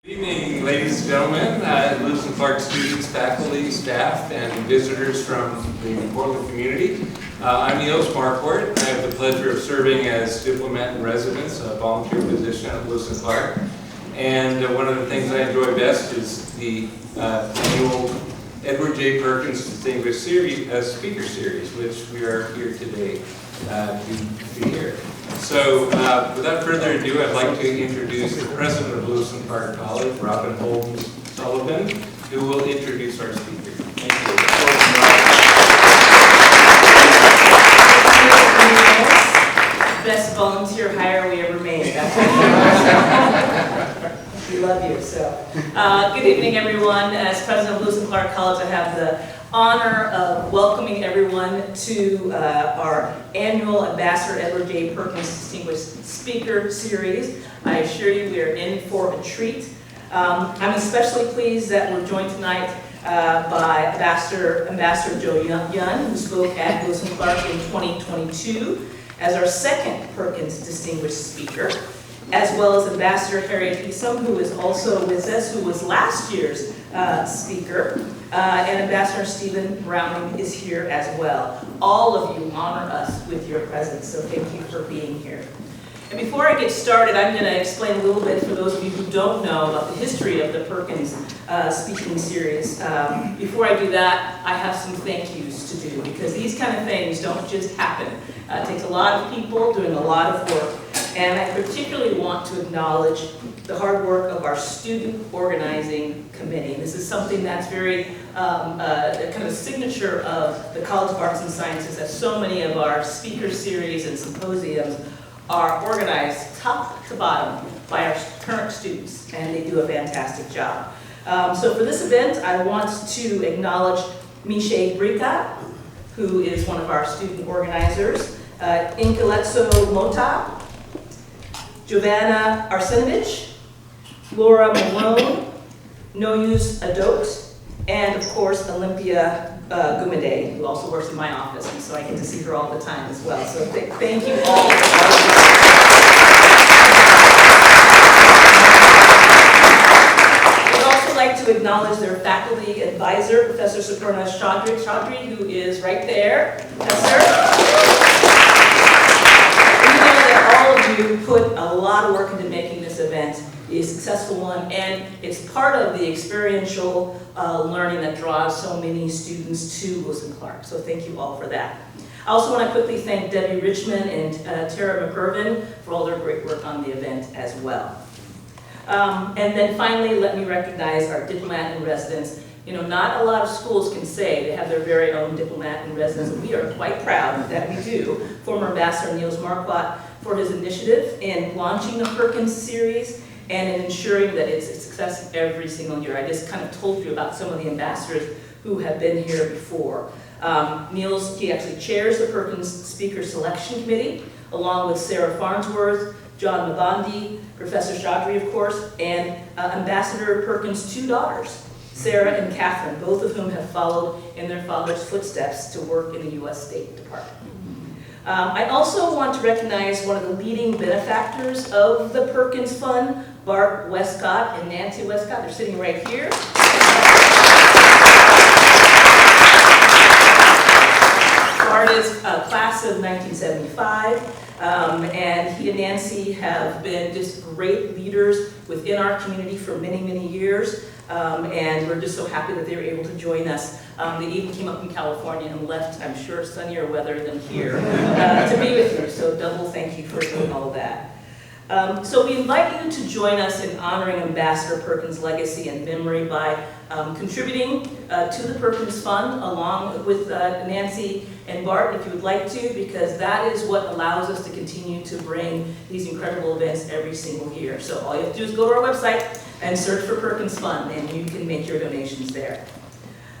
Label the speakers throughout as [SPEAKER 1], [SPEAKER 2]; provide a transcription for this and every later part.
[SPEAKER 1] Good evening, ladies and gentlemen, Lewis and Clark students, faculty, staff, and visitors from the Portland community. I'm Niels Marquardt. I have the pleasure of serving as diplomat in residence, a volunteer position at Lewis and Clark. And one of the things I enjoy best is the annual Edward J. Perkins Distinguished Speaker Series, which we are here today to be here. So, without further ado, I'd like to introduce the president of Lewis and Clark College, Robin Holmes Sullivan, who will introduce our speaker. Thank you.
[SPEAKER 2] Best volunteer hire we ever made. We love you. So, good evening, everyone. As president of Lewis and Clark College, I have the honor of welcoming everyone to our annual Ambassador Edward J. Perkins Distinguished Speaker Series. I assure you we are in for a treat. I'm especially pleased that we're joined tonight by Ambassador Joe Young, who spoke at Lewis and Clark in 2022 as our second Perkins Distinguished Speaker, as well as Ambassador Harriet Esom, who is also with us, who was last year's speaker. And Ambassador Stephen Browning is here as well. All of you honor us with your presence, so thank you for being here. And before I get started, I'm going to explain a little bit for those of you who don't know about the history of the Perkins speaking series. Before I do that, I have some thank yous to do, because these kind of things don't just happen. It takes a lot of people doing a lot of work. And I particularly want to acknowledge the hard work of our student organizing committee. This is something that's very kind of a signature of the College of Arts and Sciences, that so many of our speaker series and symposiums are organized top to bottom by our current students, and they do a fantastic job. So for this event, I want to acknowledge Miche Brica, who is one of our student organizers, Inkeletso Mota, Giovanna Arsenovich, Laura Malone, Noyuz Adot, and of course Olympia Gumade, who also works in my office, and so I get to see her all the time as well. So thank you all. I'd also like to acknowledge their faculty advisor, Professor Suparna Chaudhry, who is right there. All of you put a lot of work into making this event a successful one, and it's part of the experiential learning that draws so many students to Lewis and Clark. So thank you all for that. I also want to quickly thank Debbie Richmond and Tara McIrvin for all their great work on the event as well. And then finally, let me recognize our diplomat in residence. You know, not a lot of schools can say they have their very own diplomat in residence, and we are quite proud that we do. Former Ambassador Niels Marquardt, for his initiative in launching the Perkins series and in ensuring that it's a success every single year. I just kind of told you about some of the ambassadors who have been here before. Niels, he actually chairs the Perkins Speaker Selection Committee, along with Sarah Farnsworth, John Mabandi, Professor Chaudhry, of course, and Ambassador Perkins' two daughters, Sarah and Catherine, both of whom have followed in their father's footsteps to work in the U.S. State Department. I also want to recognize one of the leading benefactors of the Perkins Fund, Bart Westcott and Nancy Westcott. They're sitting right here. Bart is a class of 1975. And he and Nancy have been just great leaders within our community for many, many years. And we're just so happy that they were able to join us. They even came up from California and left, I'm sure, sunnier weather than here to be with you. So double thank you for doing all of that. So we invite you to join us in honoring Ambassador Perkins' legacy and memory by contributing to the Perkins Fund along with Nancy and Bart, if you would like to, because that is what allows us to continue to bring these incredible events every single year. So all you have to do is go to our website and search for Perkins Fund, and you can make your donations there.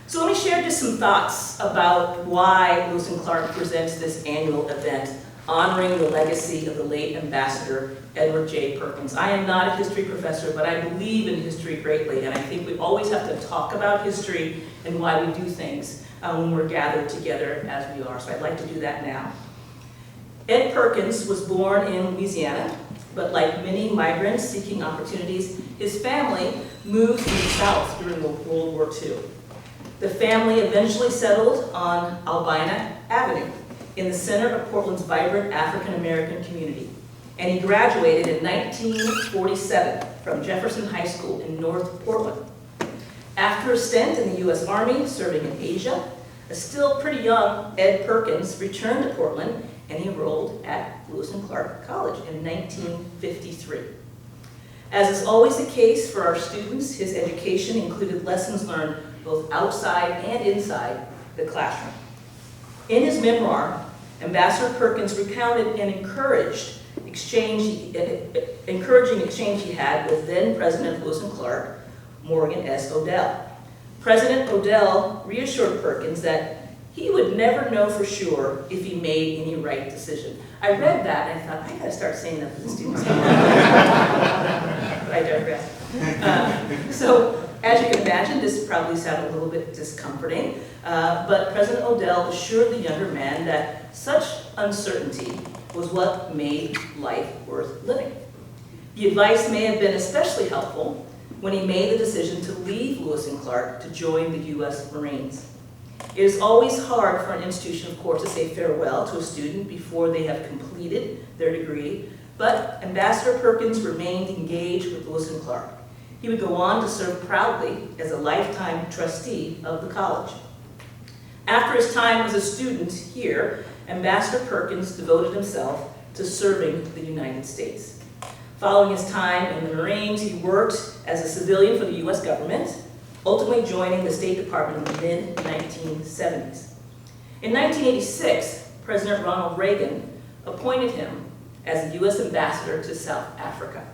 [SPEAKER 2] So let me share just some thoughts about why Lewis and Clark presents this annual event, honoring the legacy of the late Ambassador Edward J. Perkins. I am not a history professor, but I believe in history greatly, and I think we always have to talk about history and why we do things when we're gathered together as we are. So I'd like to do that now. Ed Perkins was born in Louisiana but like many migrants seeking opportunities, his family moved to the South during World War II. The family eventually settled on Albina Avenue in the center of Portland's vibrant African-American community, and he graduated in 1947 from Jefferson High School in North Portland. After a stint in the U.S. Army, serving in Asia, a still pretty young Ed Perkins returned to Portland and he enrolled at Lewis and Clark College in 1953. As is always the case for our students, his education included lessons learned both outside and inside the classroom. In his memoir, Ambassador Perkins recounted an encouraging exchange he had with then President of Lewis and Clark, Morgan S. Odell. President Odell reassured Perkins that he would never know for sure if he made any right decision. I read that and I thought, I gotta start saying that to the students. But I digress. So, as you can imagine, this probably sounded a little bit discomforting, but President Odell assured the younger man that such uncertainty was what made life worth living. The advice may have been especially helpful when he made the decision to leave Lewis and Clark to join the U.S. Marines. It is always hard for an institution, of course, to say farewell to a student before they have completed their degree, but Ambassador Perkins remained engaged with Lewis and Clark. He would go on to serve proudly as a lifetime trustee of the college. After his time as a student here, Ambassador Perkins devoted himself to serving the United States. Following his time in the Marines, he worked as a civilian for the U.S. government, ultimately joining the State Department in the mid-1970s. In 1986, President Ronald Reagan appointed him as the U.S. Ambassador to South Africa.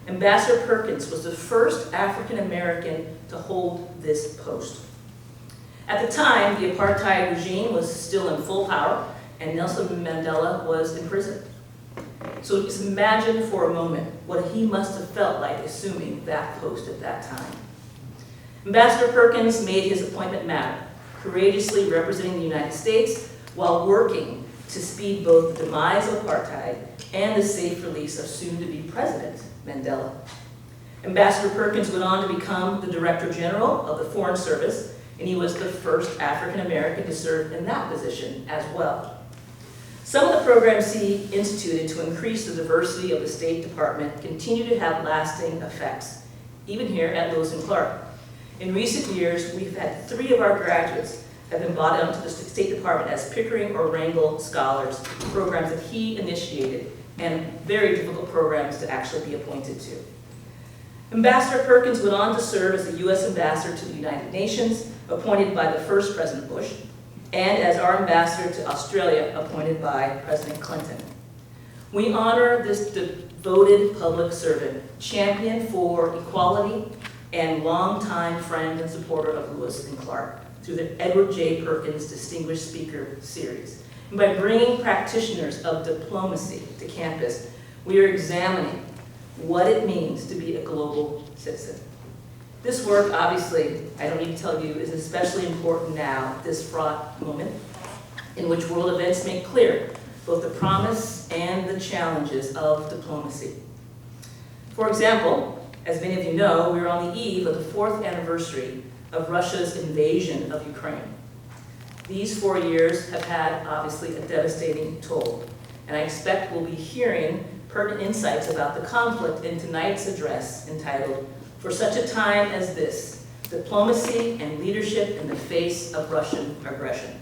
[SPEAKER 2] Ambassador Perkins was the first African American to hold this post. At the time, the apartheid regime was still in full power, and Nelson Mandela was in prison. So just imagine for a moment what he must have felt like assuming that post at that time. Ambassador Perkins made his appointment matter, courageously representing the United States while working to speed both the demise of apartheid and the safe release of soon-to-be President Mandela. Ambassador Perkins went on to become the Director General of the Foreign Service, and he was the first African American to serve in that position as well. Some of the programs he instituted to increase the diversity of the State Department continue to have lasting effects, even here at Lewis and Clark. In recent years, we've had 3 of our graduates have been brought onto the State Department as Pickering or Wrangell Scholars, programs that he initiated, and very difficult programs to actually be appointed to. Ambassador Perkins went on to serve as the U.S. Ambassador to the United Nations, appointed by the first President Bush, and as our ambassador to Australia, appointed by President Clinton. We honor this devoted public servant, champion for equality, and longtime friend and supporter of Lewis and Clark through the Edward J. Perkins Distinguished Speaker Series. And by bringing practitioners of diplomacy to campus, we are examining what it means to be a global citizen. This work, obviously, I don't need to tell you, is especially important now, this fraught moment, in which world events make clear both the promise and the challenges of diplomacy. For example, as many of you know, we are on the eve of the 4th anniversary of Russia's invasion of Ukraine. These 4 years have had, obviously, a devastating toll, and I expect we'll be hearing pertinent insights about the conflict in tonight's address entitled, "For Such a Time as This, Diplomacy and Leadership in the Face of Russian Aggression."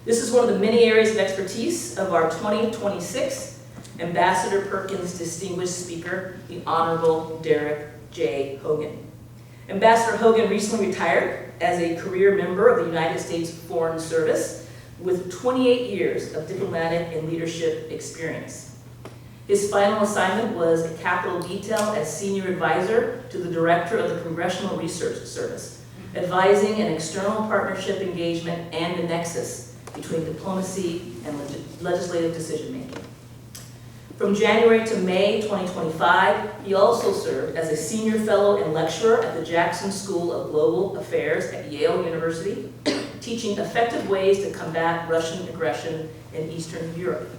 [SPEAKER 2] This is one of the many areas of expertise of our 2026 Ambassador Perkins Distinguished Speaker, the Honorable Dereck J. Hogan. Ambassador Hogan recently retired as a career member of the United States Foreign Service with 28 years of diplomatic and leadership experience. His final assignment was a capital detail as senior advisor to the director of the Congressional Research Service, advising an external partnership engagement and the nexus between diplomacy and legislative decision-making. From January to May 2025, he also served as a senior fellow and lecturer at the Jackson School of Global Affairs at Yale University, teaching effective ways to combat Russian aggression in Eastern Europe.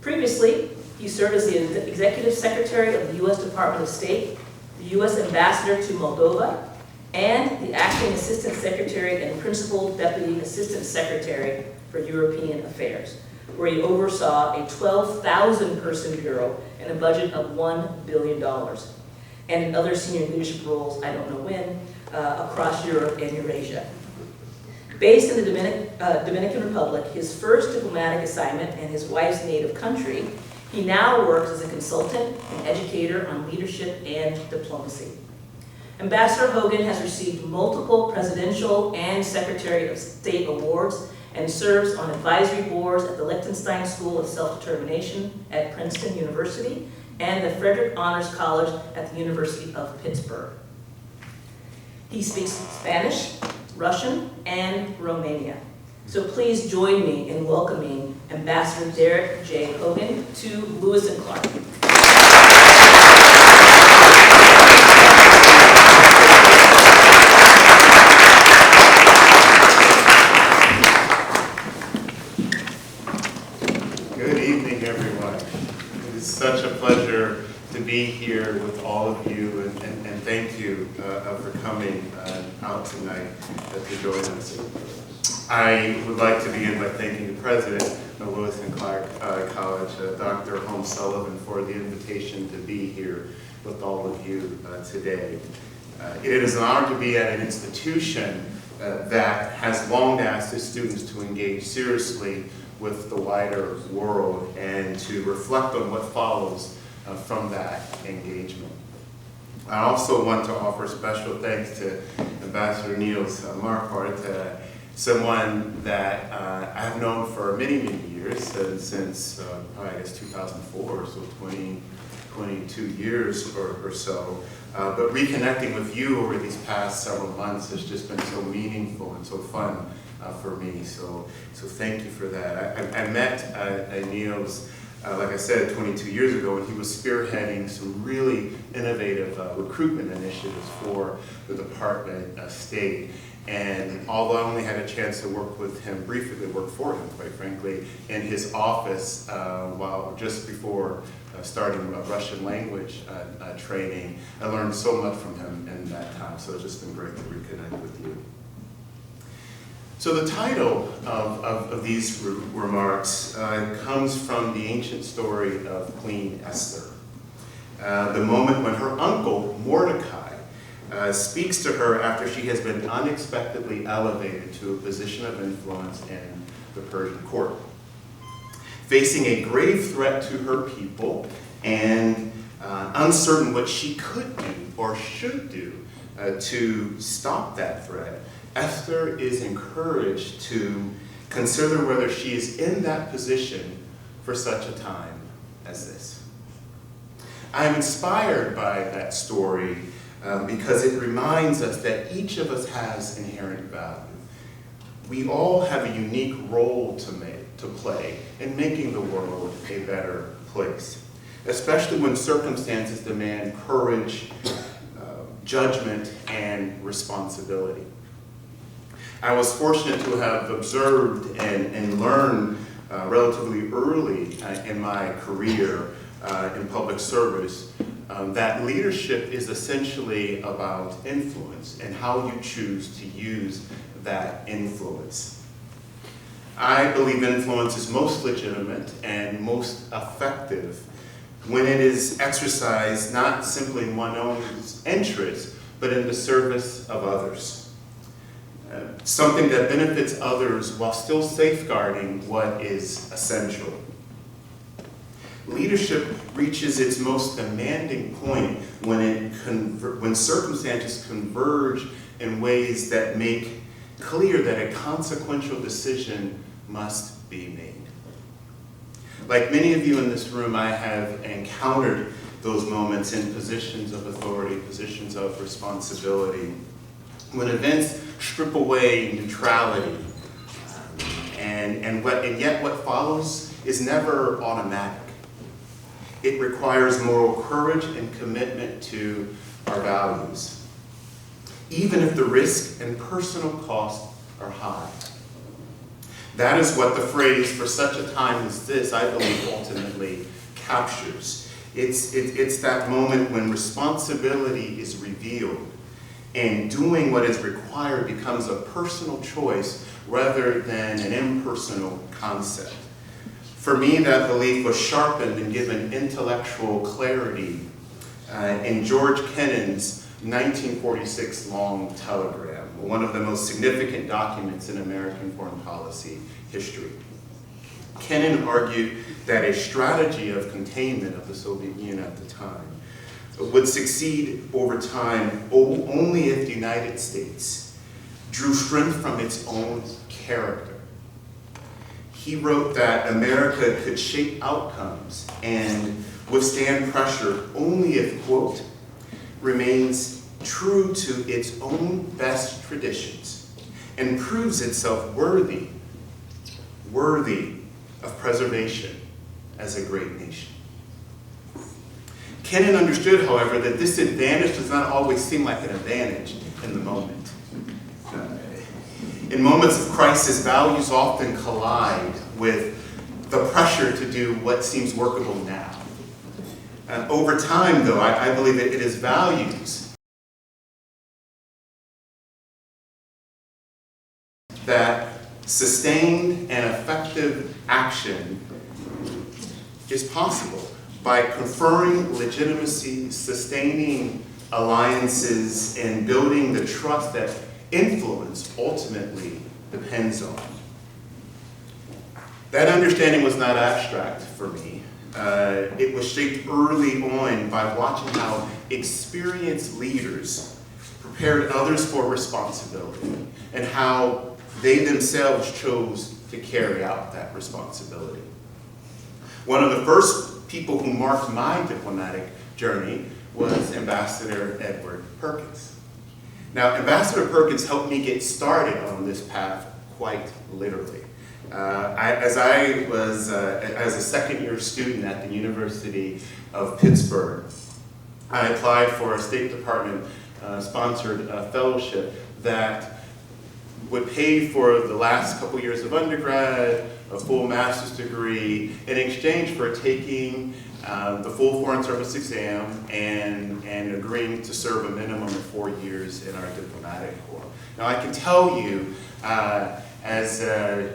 [SPEAKER 2] Previously, He served as the Executive Secretary of the U.S. Department of State, the U.S. Ambassador to Moldova, and the Acting Assistant Secretary and Principal Deputy Assistant Secretary for European Affairs, where he oversaw a 12,000-person bureau and a budget of $1 billion, and in other senior leadership roles, I don't know when, across Europe and Eurasia. Based in the Dominican Republic, his first diplomatic assignment and his wife's native country, he now works as a consultant and educator on leadership and diplomacy. Ambassador Hogan has received multiple presidential and Secretary of State awards and serves on advisory boards at the Liechtenstein School of Self-Determination at Princeton University and the Frederick Honors College at the University of Pittsburgh. He speaks Spanish, Russian, and Romanian. So please join me in welcoming Ambassador Dereck J. Hogan to Lewis and Clark.
[SPEAKER 3] Good evening, everyone. It is such a pleasure to be here with all of you, and thank you for coming out tonight to join us. I would like to begin by thanking the president of Lewis and Clark College, Dr. Holmes Sullivan, for the invitation to be here with all of you today. It is an honor to be at an institution that has long asked its students to engage seriously with the wider world and to reflect on what follows from that engagement. I also want to offer special thanks to Ambassador Niels Marquardt, someone that I have known for many, many years, since probably I guess 2004, so 22 years or so. But reconnecting with you over these past several months has just been so meaningful and so fun for me. So thank you for that. I met Niels, like I said, 22 years ago, and he was spearheading some really innovative recruitment initiatives for the Department of State. And although I only had a chance to work with him briefly, work for him, quite frankly, in his office while just before starting Russian language training, I learned so much from him in that time. So it's just been great to reconnect with you. So the title of these remarks comes from the ancient story of Queen Esther. The moment when her uncle, Mordecai, speaks to her after she has been unexpectedly elevated to a position of influence in the Persian court. Facing a grave threat to her people and uncertain what she could do or should do to stop that threat, Esther is encouraged to consider whether she is in that position for such a time as this. I am inspired by that story because it reminds us that each of us has inherent value. We all have a unique role to play in making the world a better place, especially when circumstances demand courage, judgment, and responsibility. I was fortunate to have observed and learned relatively early in my career in public service that leadership is essentially about influence and how you choose to use that influence. I believe influence is most legitimate and most effective when it is exercised not simply in one's own interest, but in the service of others. Something that benefits others while still safeguarding what is essential. Leadership reaches its most demanding point when circumstances converge in ways that make clear that a consequential decision must be made. Like many of you in this room, I have encountered those moments in positions of authority, positions of responsibility, when events strip away neutrality, and yet what follows is never automatic. It requires moral courage and commitment to our values, even if the risk and personal cost are high. That is what the phrase "for such a time as this," I believe, ultimately captures. It's that moment when responsibility is revealed and doing what is required becomes a personal choice rather than an impersonal concept. For me, that belief was sharpened and given intellectual clarity in George Kennan's 1946 long telegram, one of the most significant documents in American foreign policy history. Kennan argued that a strategy of containment of the Soviet Union at the time would succeed over time only if the United States drew strength from its own character. He wrote that America could shape outcomes and withstand pressure only if, quote, remains true to its own best traditions and proves itself worthy of preservation as a great nation. Kennan understood, however, that this advantage does not always seem like an advantage in the moment. In moments of crisis, values often collide with the pressure to do what seems workable now. Over time, though, I believe that it is values that sustained and effective action is possible by conferring legitimacy, sustaining alliances, and building the trust that influence ultimately depends on. That understanding was not abstract for me. It was shaped early on by watching how experienced leaders prepared others for responsibility and how they themselves chose to carry out that responsibility. One of the first people who marked my diplomatic journey was Ambassador Edward Perkins. Now, Ambassador Perkins helped me get started on this path quite literally. As a second-year student at the University of Pittsburgh, I applied for a State Department sponsored fellowship that would pay for the last couple years of undergrad, a full master's degree, in exchange for taking the full Foreign Service exam and agreeing to serve a minimum of 4 years in our diplomatic corps. Now, I can tell you, as a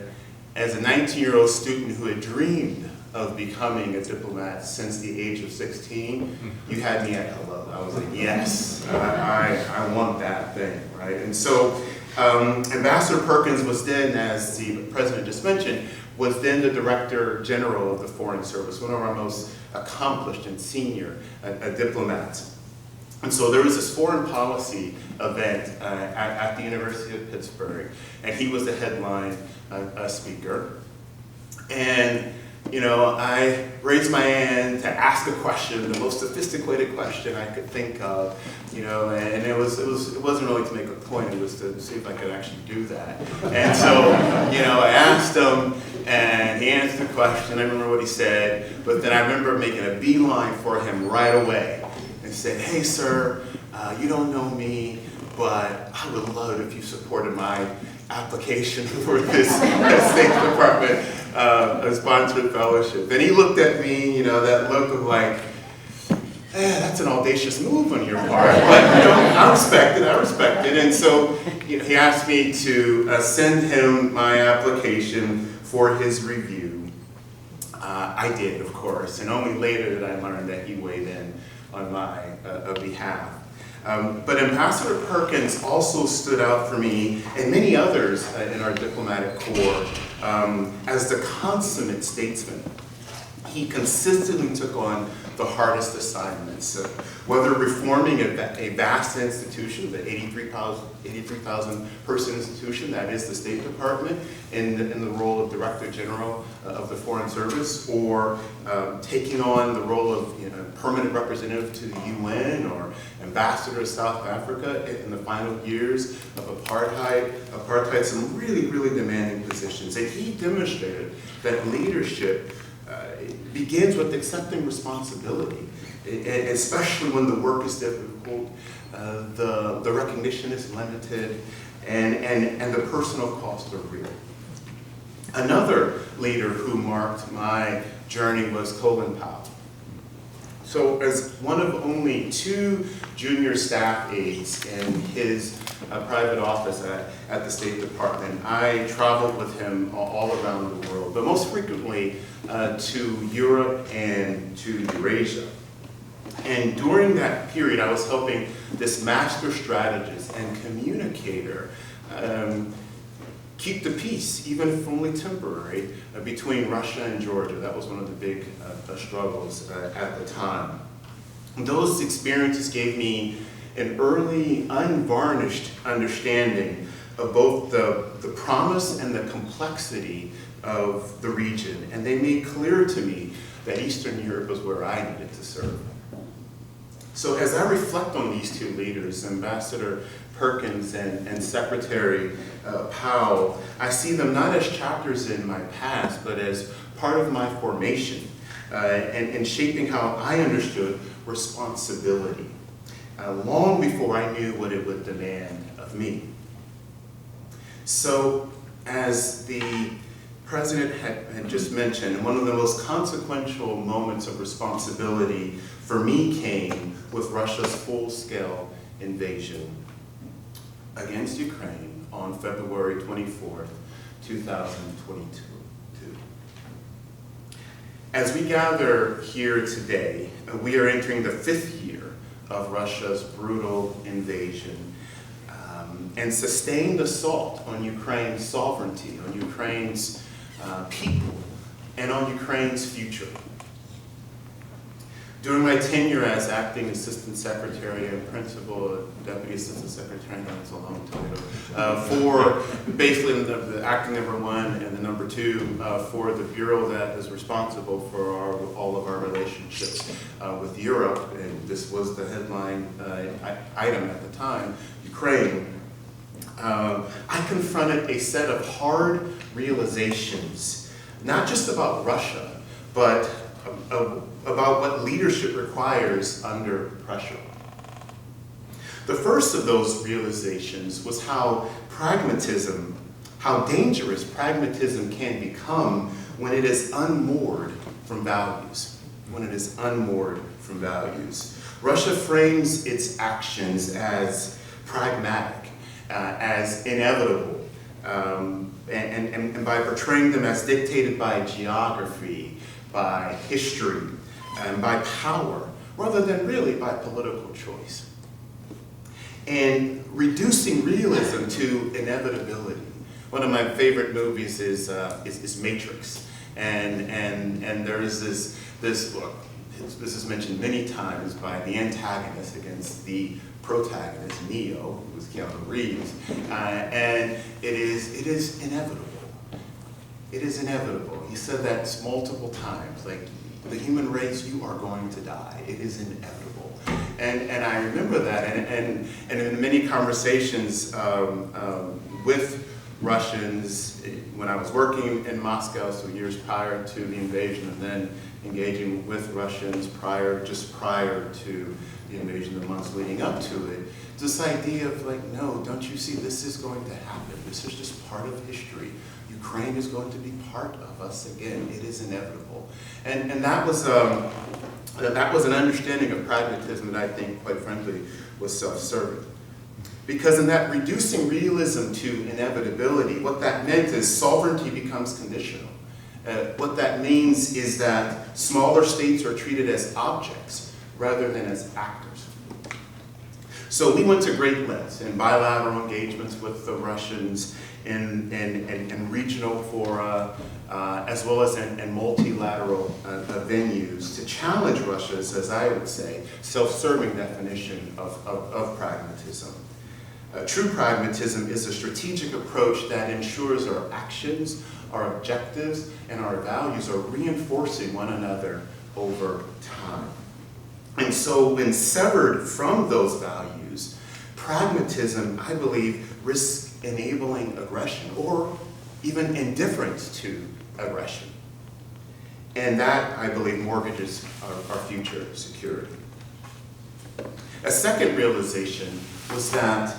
[SPEAKER 3] 19-year-old student who had dreamed of becoming a diplomat since the age of 16, you had me at hello. I was like, yes, I want that thing, right? And so Ambassador Perkins was then, as the President just mentioned, was then the Director General of the Foreign Service, one of our most accomplished and senior diplomats. And so there was this foreign policy event at the University of Pittsburgh, and he was the headline speaker. And, you know, I raised my hand to ask a question, the most sophisticated question I could think of, you know, and it wasn't really to make a point, it was to see if I could actually do that. And so, you know, I asked him, and he answered the question. I remember what he said, but then I remember making a beeline for him right away and said, hey, sir, you don't know me, but I would love it if you supported my application for this State Department sponsored fellowship. And he looked at me, you know, that look of like, that's an audacious move on your part, but, you know, I respect it. And so, you know, he asked me to send him my application for his review. I did, of course, and only later did I learn that he weighed in on my behalf. But Ambassador Perkins also stood out for me, and many others in our diplomatic corps, as the consummate statesman. He consistently took on the hardest assignments, whether reforming a vast institution, the 83,000 person institution that is the State Department, in the role of Director General of the Foreign Service, or taking on the role of, you know, permanent representative to the UN or ambassador to South Africa in the final years of apartheid, some really, really demanding positions. And he demonstrated that leadership begins with accepting responsibility, especially when the work is difficult, the recognition is limited, and the personal costs are real. Another leader who marked my journey was Colin Powell. So as one of only 2 junior staff aides in his private office at the State Department, I traveled with him all around the world, but most frequently to Europe and to Eurasia. And during that period, I was helping this master strategist and communicator keep the peace, even if only temporary, between Russia and Georgia. That was one of the big struggles at the time. Those experiences gave me an early, unvarnished understanding of both the promise and the complexity of the region, and they made clear to me that Eastern Europe was where I needed to serve. So as I reflect on these 2 leaders, Ambassador Perkins and Secretary Powell, I see them not as chapters in my past, but as part of my formation and shaping how I understood responsibility, long before I knew what it would demand of me. So as the President had just mentioned, one of the most consequential moments of responsibility for me came with Russia's full-scale invasion against Ukraine on February 24th, 2022. As we gather here today, we are entering the 5th year of Russia's brutal invasion and sustained assault on Ukraine's sovereignty, on Ukraine's people, and on Ukraine's future. During my tenure as acting assistant secretary and principal deputy assistant secretary, that's a long title, for basically the acting number 1 and the number 2 for the bureau that is responsible for all of our relationships with Europe, and this was the headline item at the time, Ukraine. I confronted a set of hard realizations, not just about Russia, but about what leadership requires under pressure. The first of those realizations was how dangerous pragmatism can become when it is unmoored from values. Russia frames its actions as pragmatic, as inevitable, and by portraying them as dictated by geography, by history, and by power, rather than really by political choice. And reducing realism to inevitability. One of my favorite movies is Matrix, and there is this book. This is mentioned many times by the antagonist against the protagonist, Neo, who was Keanu Reeves, and it is inevitable. It is inevitable. He said that multiple times, like, the human race, you are going to die. It is inevitable. And I remember that, and in many conversations with Russians when I was working in Moscow, so years prior to the invasion, and then engaging with Russians prior to the invasion, the months leading up to it, this idea of like, no, don't you see this is going to happen? This is just part of history. Ukraine is going to be part of us again. It is inevitable. And that was an understanding of pragmatism that I think, quite frankly, was self-serving. Because in that reducing realism to inevitability, what that meant is sovereignty becomes conditional. What that means is that smaller states are treated as objects rather than as actors. So we went to great lengths in bilateral engagements with the Russians, in regional fora, as well as in multilateral venues to challenge Russia's, as I would say, self-serving definition of pragmatism. True pragmatism is a strategic approach that ensures our actions, our objectives, and our values are reinforcing one another over time. And so when severed from those values, pragmatism, I believe, risks enabling aggression or even indifference to aggression. And that, I believe, mortgages our future security. A second realization was that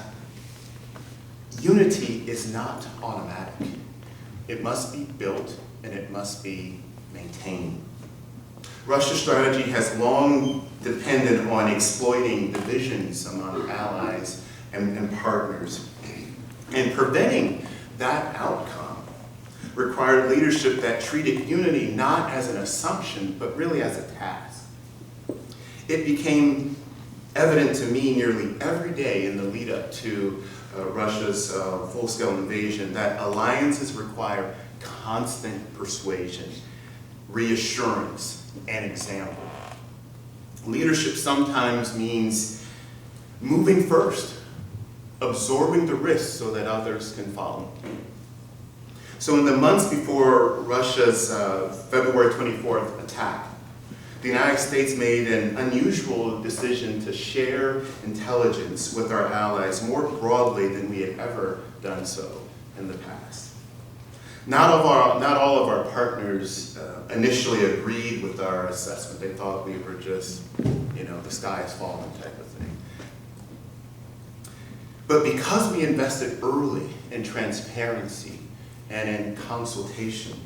[SPEAKER 3] unity is not automatic. It must be built and it must be maintained. Russia's strategy has long depended on exploiting divisions among allies and partners. And preventing that outcome required leadership that treated unity not as an assumption, but really as a task. It became evident to me nearly every day in the lead up to Russia's full-scale invasion that alliances require constant persuasion, reassurance, and example. Leadership sometimes means moving first, absorbing the risk so that others can follow. So in the months before Russia's February 24th attack, the United States made an unusual decision to share intelligence with our allies more broadly than we had ever done so in the past. Not all of our partners initially agreed with our assessment. They thought we were just, the sky is falling type of thing. But because we invested early in transparency and in consultation,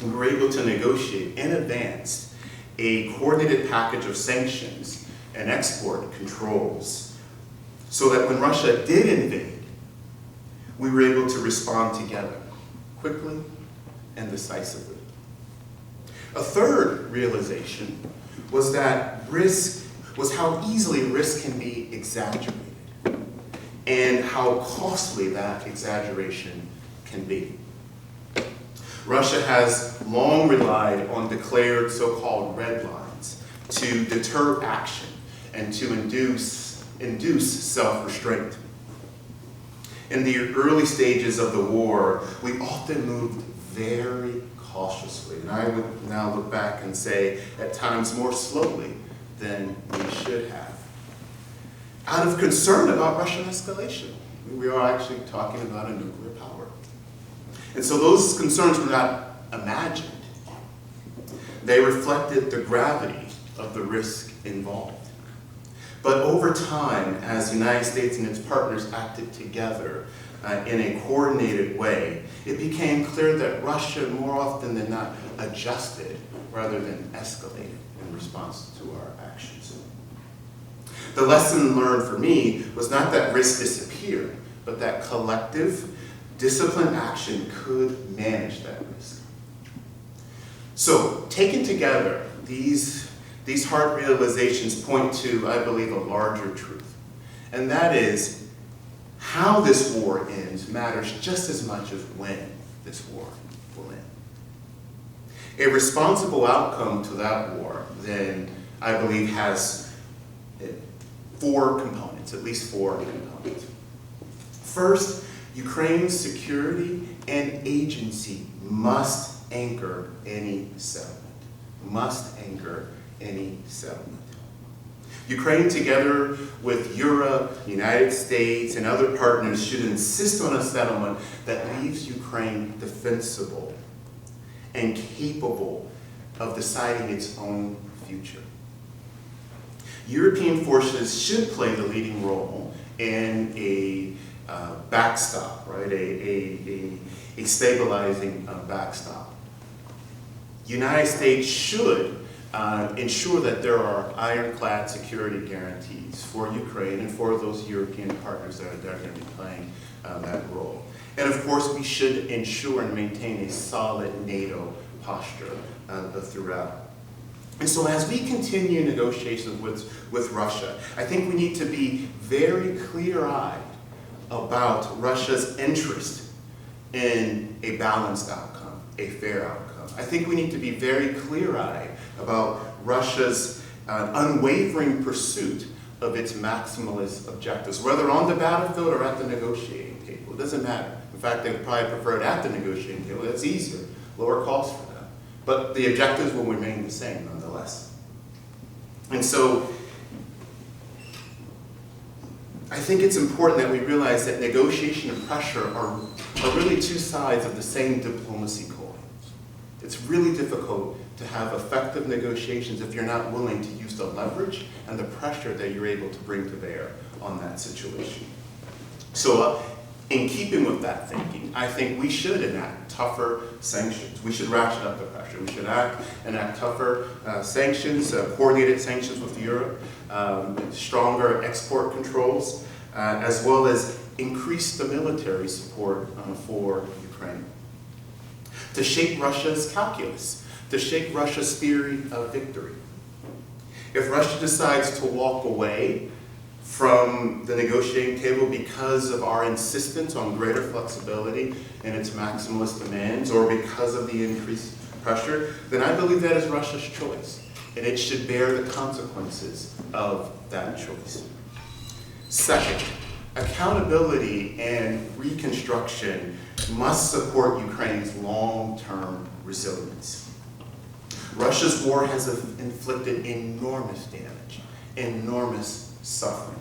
[SPEAKER 3] we were able to negotiate in advance a coordinated package of sanctions and export controls so that when Russia did invade, we were able to respond together, quickly and decisively. A third realization was how easily risk can be exaggerated and how costly that exaggeration can be. Russia has long relied on declared so-called red lines to deter action and to induce self-restraint. In the early stages of the war, we often moved very cautiously, and I would now look back and say at times more slowly than we should have, out of concern about Russian escalation. We are actually talking about a nuclear power. And so those concerns were not imagined. They reflected the gravity of the risk involved. But over time, as the United States and its partners acted together in a coordinated way, it became clear that Russia more often than not adjusted rather than escalated in response to our actions. The lesson learned for me was not that risk disappeared, but that collective, disciplined action could manage that risk. So, taken together, these hard realizations point to, I believe, a larger truth. And that is, how this war ends matters just as much as when this war will end. A responsible outcome to that war, then, I believe, has four components, at least four components. First, Ukraine's security and agency must anchor any settlement. Must anchor any settlement. Ukraine, together with Europe, the United States, and other partners, should insist on a settlement that leaves Ukraine defensible and capable of deciding its own future. European forces should play the leading role in a backstop, right? A stabilizing backstop. United States should ensure that there are ironclad security guarantees for Ukraine and for those European partners that are going to be playing that role. And of course, we should ensure and maintain a solid NATO posture throughout. And so as we continue negotiations with Russia, I think we need to be very clear-eyed about Russia's interest in a balanced outcome, a fair outcome. I think we need to be very clear-eyed about Russia's unwavering pursuit of its maximalist objectives, whether on the battlefield or at the negotiating table. It doesn't matter. In fact, they would probably prefer it at the negotiating table. That's easier, lower cost for them. But the objectives will remain the same nonetheless. And so, I think it's important that we realize that negotiation and pressure are really two sides of the same diplomacy coin. It's really difficult to have effective negotiations if you're not willing to use the leverage and the pressure that you're able to bring to bear on that situation. So, in keeping with that thinking, I think we should, in that tougher sanctions. We should ratchet up the pressure. We should enact tougher sanctions, coordinated sanctions with Europe, stronger export controls, as well as increase the military support for Ukraine. To shape Russia's calculus, to shape Russia's theory of victory. If Russia decides to walk away from the negotiating table because of our insistence on greater flexibility in its maximalist demands, or because of the increased pressure, then I believe that is Russia's choice, and it should bear the consequences of that choice. Second, accountability and reconstruction must support Ukraine's long-term resilience. Russia's war has inflicted enormous damage, enormous suffering.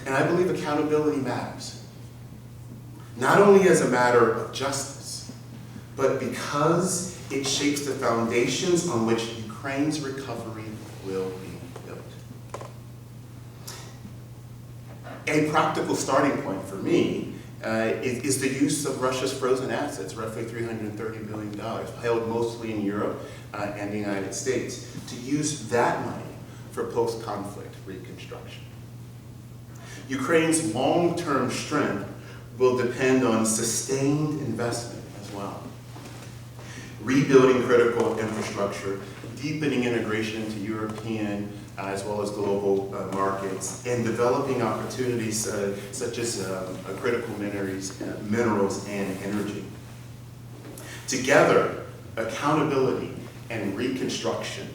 [SPEAKER 3] And I believe accountability matters. Not only as a matter of justice, but because it shapes the foundations on which Ukraine's recovery will be built. A practical starting point for me is the use of Russia's frozen assets, roughly $330 billion, held mostly in Europe and the United States, to use that money for post-conflict reconstruction. Ukraine's long-term strength will depend on sustained investment as well. Rebuilding critical infrastructure, deepening integration into European as well as global markets, and developing opportunities such as critical minerals and energy. Together, accountability and reconstruction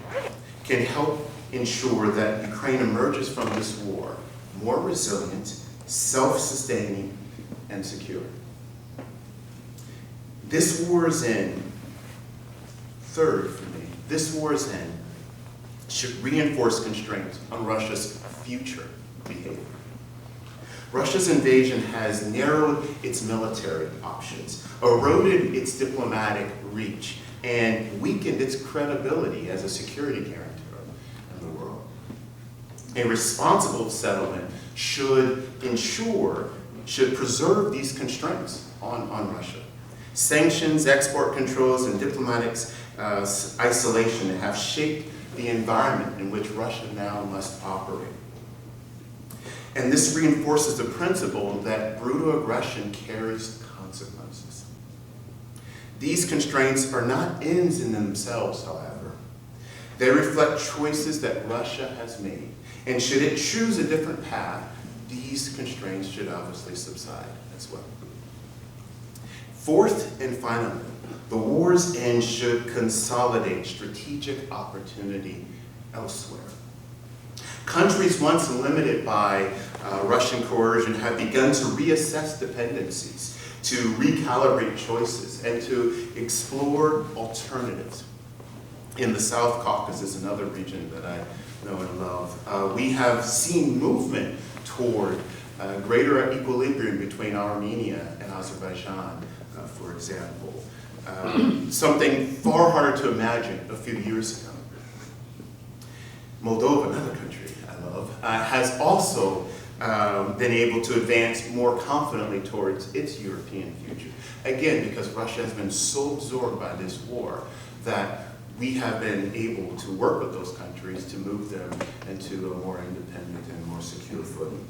[SPEAKER 3] can help ensure that Ukraine emerges from this war more resilient, self-sustaining, and secure. This war's end, third for me, this war's end should reinforce constraints on Russia's future behavior. Russia's invasion has narrowed its military options, eroded its diplomatic reach, and weakened its credibility as a security guarantor in the world. A responsible settlement should preserve these constraints on Russia. Sanctions, export controls, and diplomatic isolation have shaped the environment in which Russia now must operate. And this reinforces the principle that brutal aggression carries consequences. These constraints are not ends in themselves, however. They reflect choices that Russia has made. And should it choose a different path, these constraints should obviously subside as well. Fourth and finally, the war's end should consolidate strategic opportunity elsewhere. Countries once limited by Russian coercion have begun to reassess dependencies, to recalibrate choices, and to explore alternatives. In the South Caucasus, another region that I know and love, we have seen movement toward greater equilibrium between Armenia and Azerbaijan, for example. Something far harder to imagine a few years ago. Moldova, another country I love, has also been able to advance more confidently towards its European future. Again, because Russia has been so absorbed by this war that we have been able to work with those countries to move them into a more independent and more secure footing.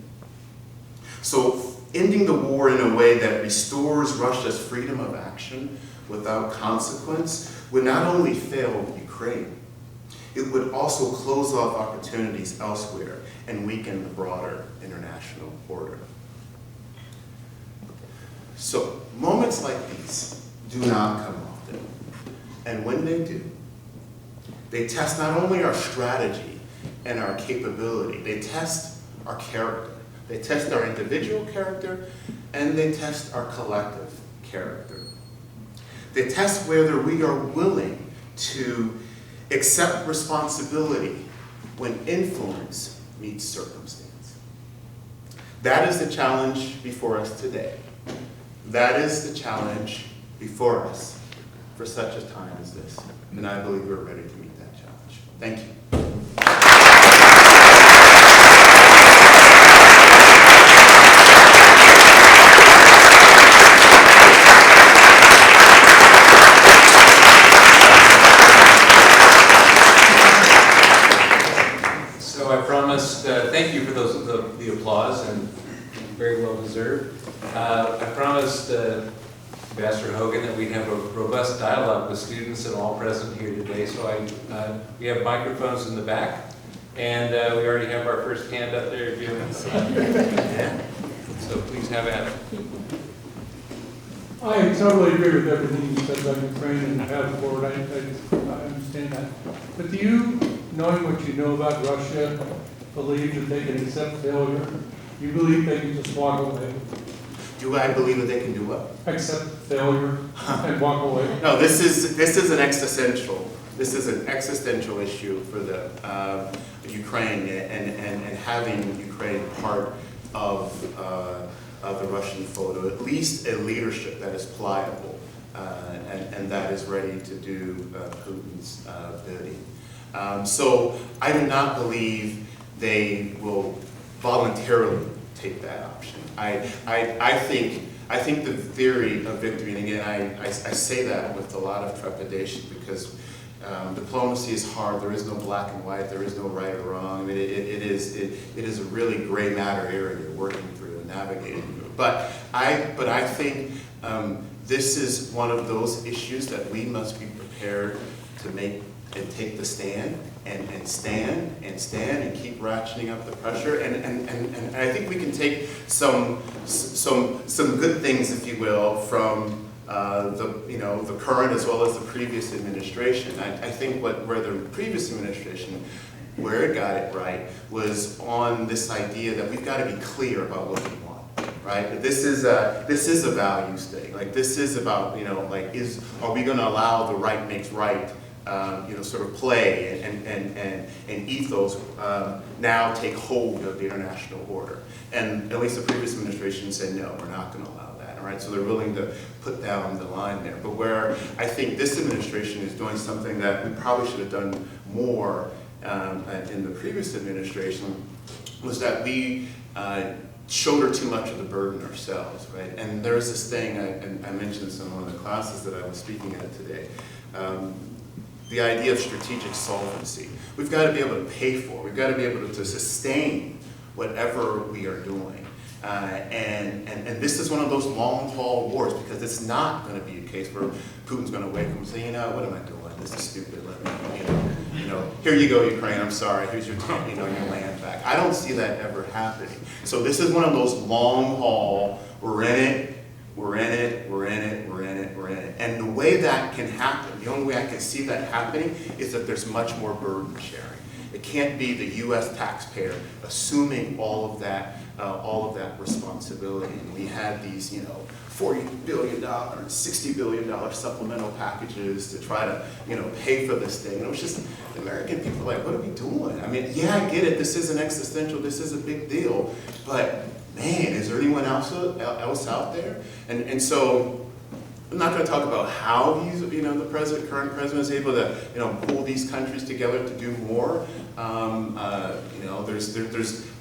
[SPEAKER 3] So, ending the war in a way that restores Russia's freedom of action without consequence would not only fail Ukraine, it would also close off opportunities elsewhere and weaken the broader international order. So, moments like these do not come often. And when they do, they test not only our strategy and our capability, they test our character. They test our individual character, and they test our collective character. They test whether we are willing to accept responsibility when influence meets circumstance. That is the challenge before us today. That is the challenge before us for such a time as this. And I believe we're ready to meet that challenge. Thank you.
[SPEAKER 1] you for the applause, and very well deserved. I promised Ambassador Hogan that we'd have a robust dialogue with students and all present here today, so we have microphones in the back, and we already have our first hand up there, Jim. So please have at it.
[SPEAKER 4] I totally agree with everything you said about Ukraine and the path forward. I understand that. But do you, knowing what you know about Russia, believe that they can accept failure? You believe they can just walk away?
[SPEAKER 3] Do I believe that they can do what?
[SPEAKER 4] Accept failure and walk away?
[SPEAKER 3] No, this is an existential issue for the Ukraine and having Ukraine part of the Russian photo, at least a leadership that is pliable and that is ready to do Putin's bidding. So I do not believe they will voluntarily take that option. I think the theory of victory, and again, I say that with a lot of trepidation because diplomacy is hard. There is no black and white. There is no right or wrong. I mean, it is a really gray matter area you're working through and navigating through. But I think this is one of those issues that we must be prepared to make and take the stand and stand and keep ratcheting up the pressure. And I think we can take some good things, if you will, from the current as well as the previous administration. I think where the previous administration, where it got it right, was on this idea that we've got to be clear about what we want, right? This is a values thing. Like this is about, are we going to allow the right makes right, sort of play and ethos now take hold of the international order. And at least the previous administration said, no, we're not going to allow that, all right? So they're willing to put down the line there. But where I think this administration is doing something that we probably should have done more in the previous administration was that we shoulder too much of the burden ourselves, right? And there's this thing, and I mentioned this in one of the classes that I was speaking at today, the idea of strategic solvency. We've got to be able to pay for it. We've got to be able to sustain whatever we are doing. And this is one of those long haul wars because it's not going to be a case where Putin's going to wake up and say, what am I doing? This is stupid. Let me, here you go, Ukraine. I'm sorry. Here's your, your land back. I don't see that ever happening. So this is one of those long haul. We're in it. We're in it, we're in it, we're in it, we're in it. And the way that can happen, the only way I can see that happening is that there's much more burden sharing. It can't be the U.S. taxpayer assuming all of that responsibility. And we had these, $40 billion, $60 billion supplemental packages to try to, pay for this thing. And it was just, the American people were like, what are we doing? I mean, yeah, I get it. This is an existential, this is a big deal. But man, is there anyone else out there? And so I'm not going to talk about how he's, the current president is able to, pull these countries together to do more.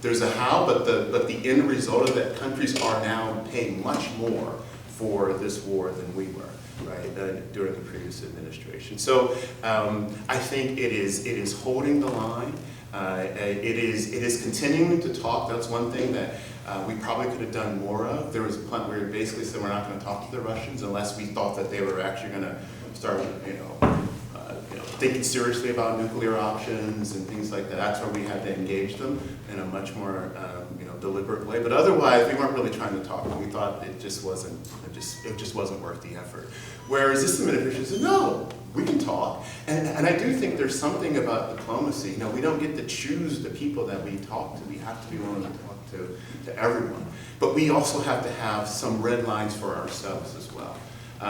[SPEAKER 3] There's a how, but the end result of that, countries are now paying much more for this war than we were, right, during the previous administration. So I think it is holding the line. It is continuing to talk. That's one thing that we probably could have done more of. There was a point where we basically said we're not going to talk to the Russians unless we thought that they were actually going to start, thinking seriously about nuclear options and things like that. That's where we had to engage them in a much more, deliberate way. But otherwise, we weren't really trying to talk. We thought it just wasn't worth the effort. Whereas this administration said, no, we can talk. And I do think there's something about diplomacy. We don't get to choose the people that we talk to. We have to be willing to talk to everyone. But we also have to have some red lines for ourselves as well.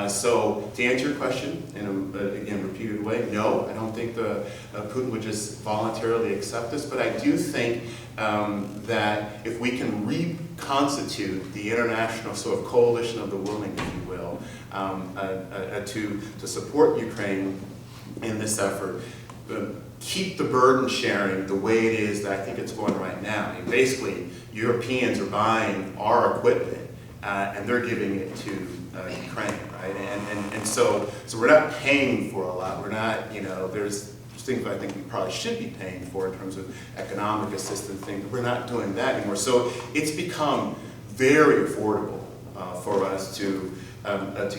[SPEAKER 3] So to answer your question in a, again, repeated way, no, I don't think Putin would just voluntarily accept this, but I do think that if we can reconstitute the international sort of coalition of the willing, if you will, to support Ukraine in this effort, keep the burden sharing the way it is that I think it's going right now. I mean, basically, Europeans are buying our equipment and they're giving it to Ukraine, right? And so we're not paying for a lot. We're not, there's things I think we probably should be paying for in terms of economic assistance things. We're not doing that anymore. So it's become very affordable for us to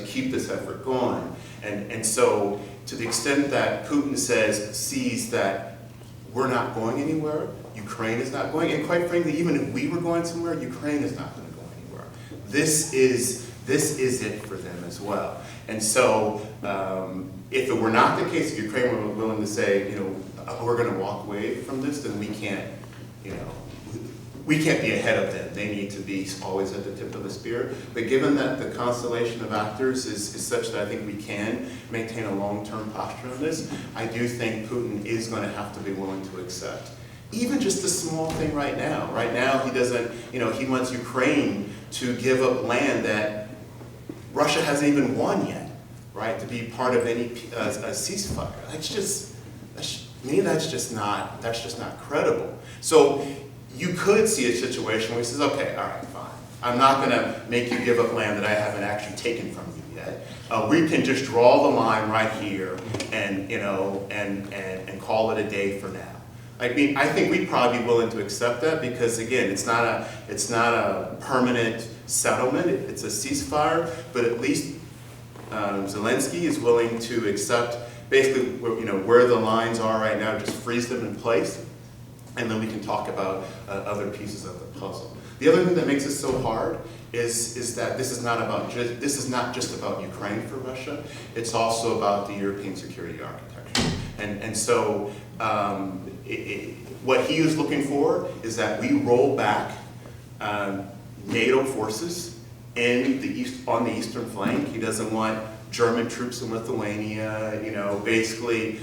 [SPEAKER 3] keep this effort going. And so to the extent that Putin sees that we're not going anywhere, Ukraine is not going, and quite frankly, even if we were going somewhere, Ukraine is not going to go anywhere. This is it for them as well. And so if it were not the case, if Ukraine were willing to say, we're going to walk away from this, then we can't be ahead of them. They need to be always at the tip of the spear. But given that the constellation of actors is such that I think we can maintain a long-term posture on this, I do think Putin is going to have to be willing to accept. Even just a small thing right now. Right now, he doesn't, he wants Ukraine to give up land that Russia hasn't even won yet, right? To be part of any a ceasefire. That's just not credible. So you could see a situation where he says, okay, all right, fine. I'm not going to make you give up land that I haven't actually taken from you yet. We can just draw the line right here and call it a day for now. I mean, I think we'd probably be willing to accept that because, again, it's not a permanent settlement. It's a ceasefire, but at least Zelensky is willing to accept basically where the lines are right now, just freeze them in place, and then we can talk about other pieces of the puzzle. The other thing that makes it so hard is that this is not just about Ukraine for Russia. It's also about the European security architecture, and so what he is looking for is that we roll back NATO forces on the eastern flank. He doesn't want German troops in Lithuania, basically,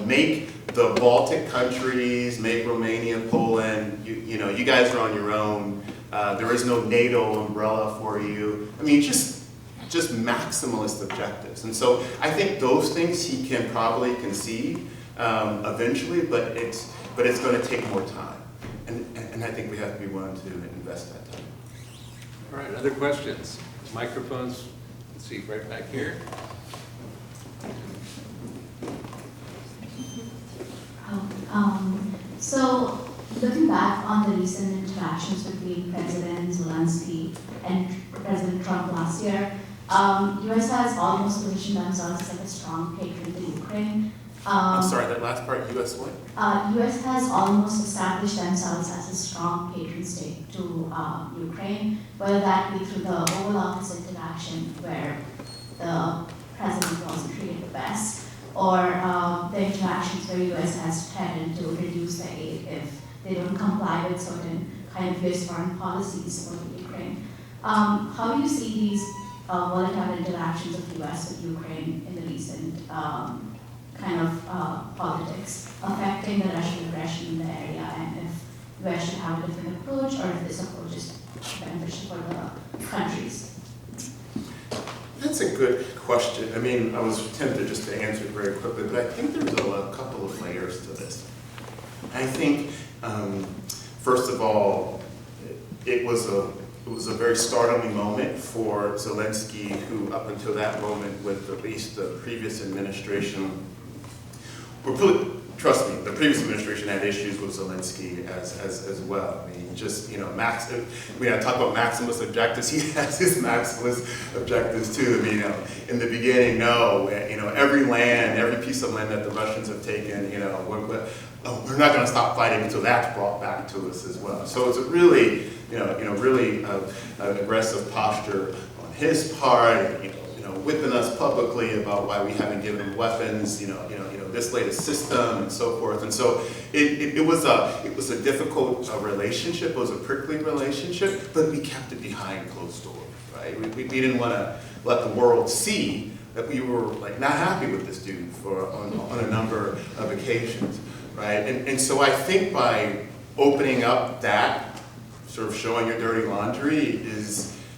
[SPEAKER 3] make the Baltic countries, make Romania, Poland, you guys are on your own. There is no NATO umbrella for you. I mean, just maximalist objectives. And so I think those things he can probably concede eventually, but it's going to take more time. And I think we have to be willing to invest that time.
[SPEAKER 1] All right, other questions? Microphones, let's see, right back here.
[SPEAKER 5] So looking back on the recent interactions between President Zelensky and President Trump last year, U.S. has almost positioned themselves as like a strong patron to Ukraine.
[SPEAKER 3] I'm sorry, that last part, U.S. what?
[SPEAKER 5] U.S. has almost established themselves as a strong patron state to Ukraine, whether that be through the Oval Office interaction where the president wasn't treated the best, or the interactions where U.S. has threatened to reduce the aid if they don't comply with certain kind of U.S. foreign policies for Ukraine. How do you see these volatile interactions of U.S. with Ukraine in the recent politics affecting the Russian aggression in the area, and if U.S. should have a different approach, or if this approach is beneficial for the countries?
[SPEAKER 3] That's a good question. I mean, I was tempted just to answer it very quickly, but I think there's a couple of layers to this. I think, first of all, it was a very startling moment for Zelensky, who up until that moment, with at least the previous administration, trust me, the previous administration had issues with Zelensky as well. I mean, I talk about maximalist objectives. He has his maximalist objectives too. I mean, in the beginning, every piece of land that the Russians have taken, we're not going to stop fighting until that's brought back to us as well. So it's a really, really aggressive posture on his part. Whipping us publicly about why we haven't given him weapons, this latest system and so forth. And so it was a difficult relationship. It was a prickly relationship, but we kept it behind closed doors, right? We didn't want to let the world see that we were not happy with this dude on a number of occasions, right? And so I think by opening up that, sort of showing your dirty laundry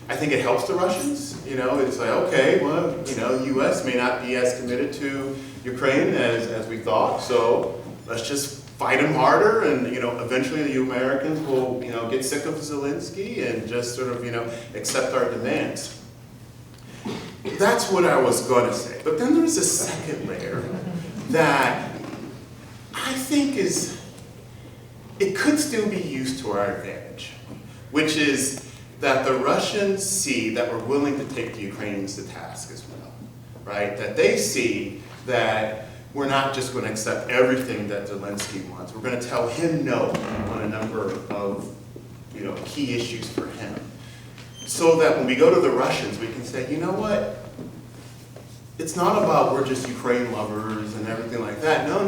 [SPEAKER 3] I think it helps the Russians. It's like, okay, well, the U.S. may not be as committed to Ukraine as we thought, so let's just fight them harder, and eventually the Americans will get sick of Zelensky and just sort of accept our demands. That's what I was going to say. But then there's a second layer that I think it could still be used to our advantage, which is that the Russians see that we're willing to take the Ukrainians to task as well, right? That they see that we're not just going to accept everything that Zelensky wants. We're going to tell him no on a number of key issues for him. So that when we go to the Russians, we can say, you know what? It's not about we're just Ukraine lovers and everything like that. No.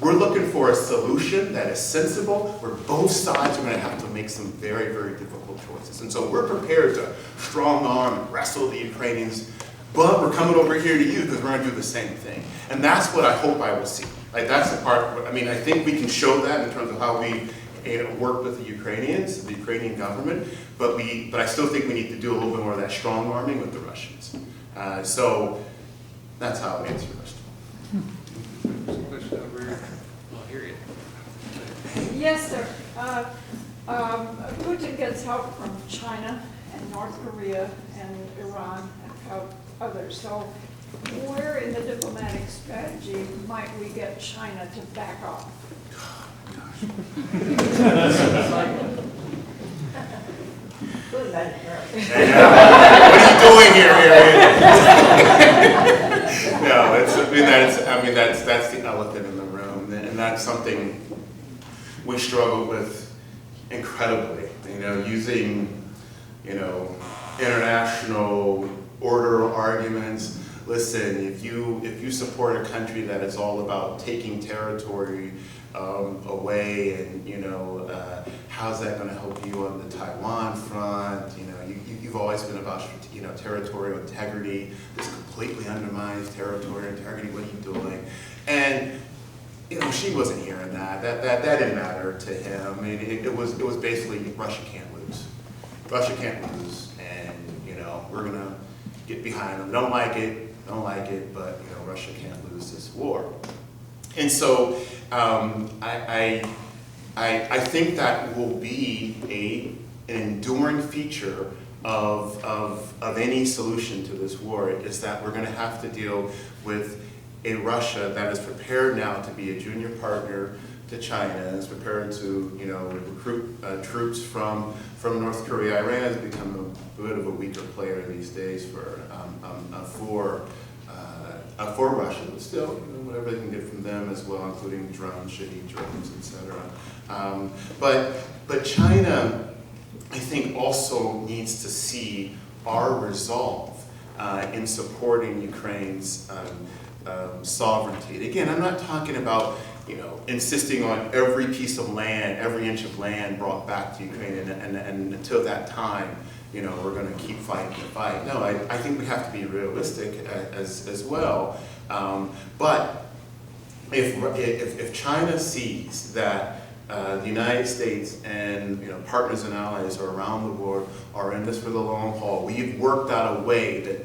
[SPEAKER 3] We're looking for a solution that is sensible, where both sides are going to have to make some very, very difficult choices. And so we're prepared to strong arm and wrestle the Ukrainians, but we're coming over here to you because we're going to do the same thing. And that's what I hope I will see. Like, that's the part, I think we can show that in terms of how we work with the Ukrainians, the Ukrainian government, but I still think we need to do a little bit more of that strong arming with the Russians. So that's how I answer the question.
[SPEAKER 1] Question over here. I'll hear you.
[SPEAKER 6] Yes, sir. Putin gets help from China and North Korea and Iran and others. So where in the diplomatic strategy might we get China to back off?
[SPEAKER 3] What are you doing here, No, that's the elephant in the room, and that's something we struggle with incredibly. Using international order arguments. Listen, if you support a country that is all about taking territory away, and how's that going to help you on the Taiwan front? You've always been about territorial integrity. This completely undermines territorial integrity. What are you doing? And she wasn't hearing that. That didn't matter to him. It was basically Russia can't lose. Russia can't lose, and we're gonna get behind them. Don't like it, but Russia can't lose this war. And so I think that will be an enduring feature of any solution to this war, is that we're going to have to deal with a Russia that is prepared now to be a junior partner to China, is prepared to recruit troops from North Korea. Iran has become a bit of a weaker player these days for Russia, but still whatever they can get from them as well, including drones, Shahed drones, etc. But China, I think, also needs to see our resolve in supporting Ukraine's sovereignty. And again, I'm not talking about insisting on every piece of land, every inch of land brought back to Ukraine, and until that time, we're going to keep fighting the fight. No, I think we have to be realistic as well. But if China sees that the United States and partners and allies around the world are in this for the long haul, we've worked out a way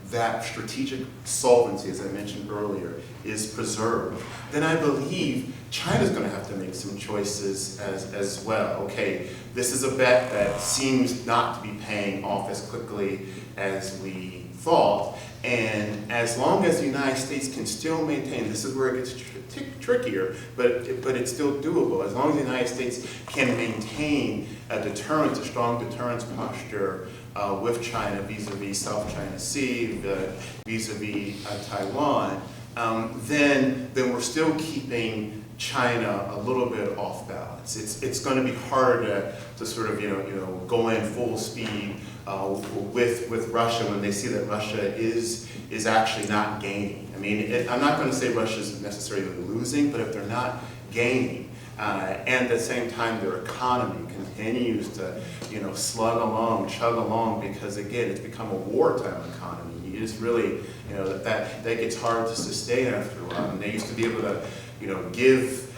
[SPEAKER 3] that strategic solvency, as I mentioned earlier, is preserved, then I believe China's going to have to make some choices as well. Okay, this is a bet that seems not to be paying off as quickly as we thought, and as long as the United States can still maintain, this is where it gets trickier, but it's still doable. As long as the United States can maintain a deterrence, a strong deterrence posture with China vis-a-vis South China Sea, vis-a-vis Taiwan, then we're still keeping China a little bit off balance. It's going to be hard to sort of go in full speed with Russia when they see that Russia is actually not gaining. I mean, I'm not going to say Russia is necessarily losing, but if they're not gaining, and at the same time their economy continues to slug along, chug along, because again it's become a wartime economy. It's really that gets hard to sustain after a while. And they used to be able to give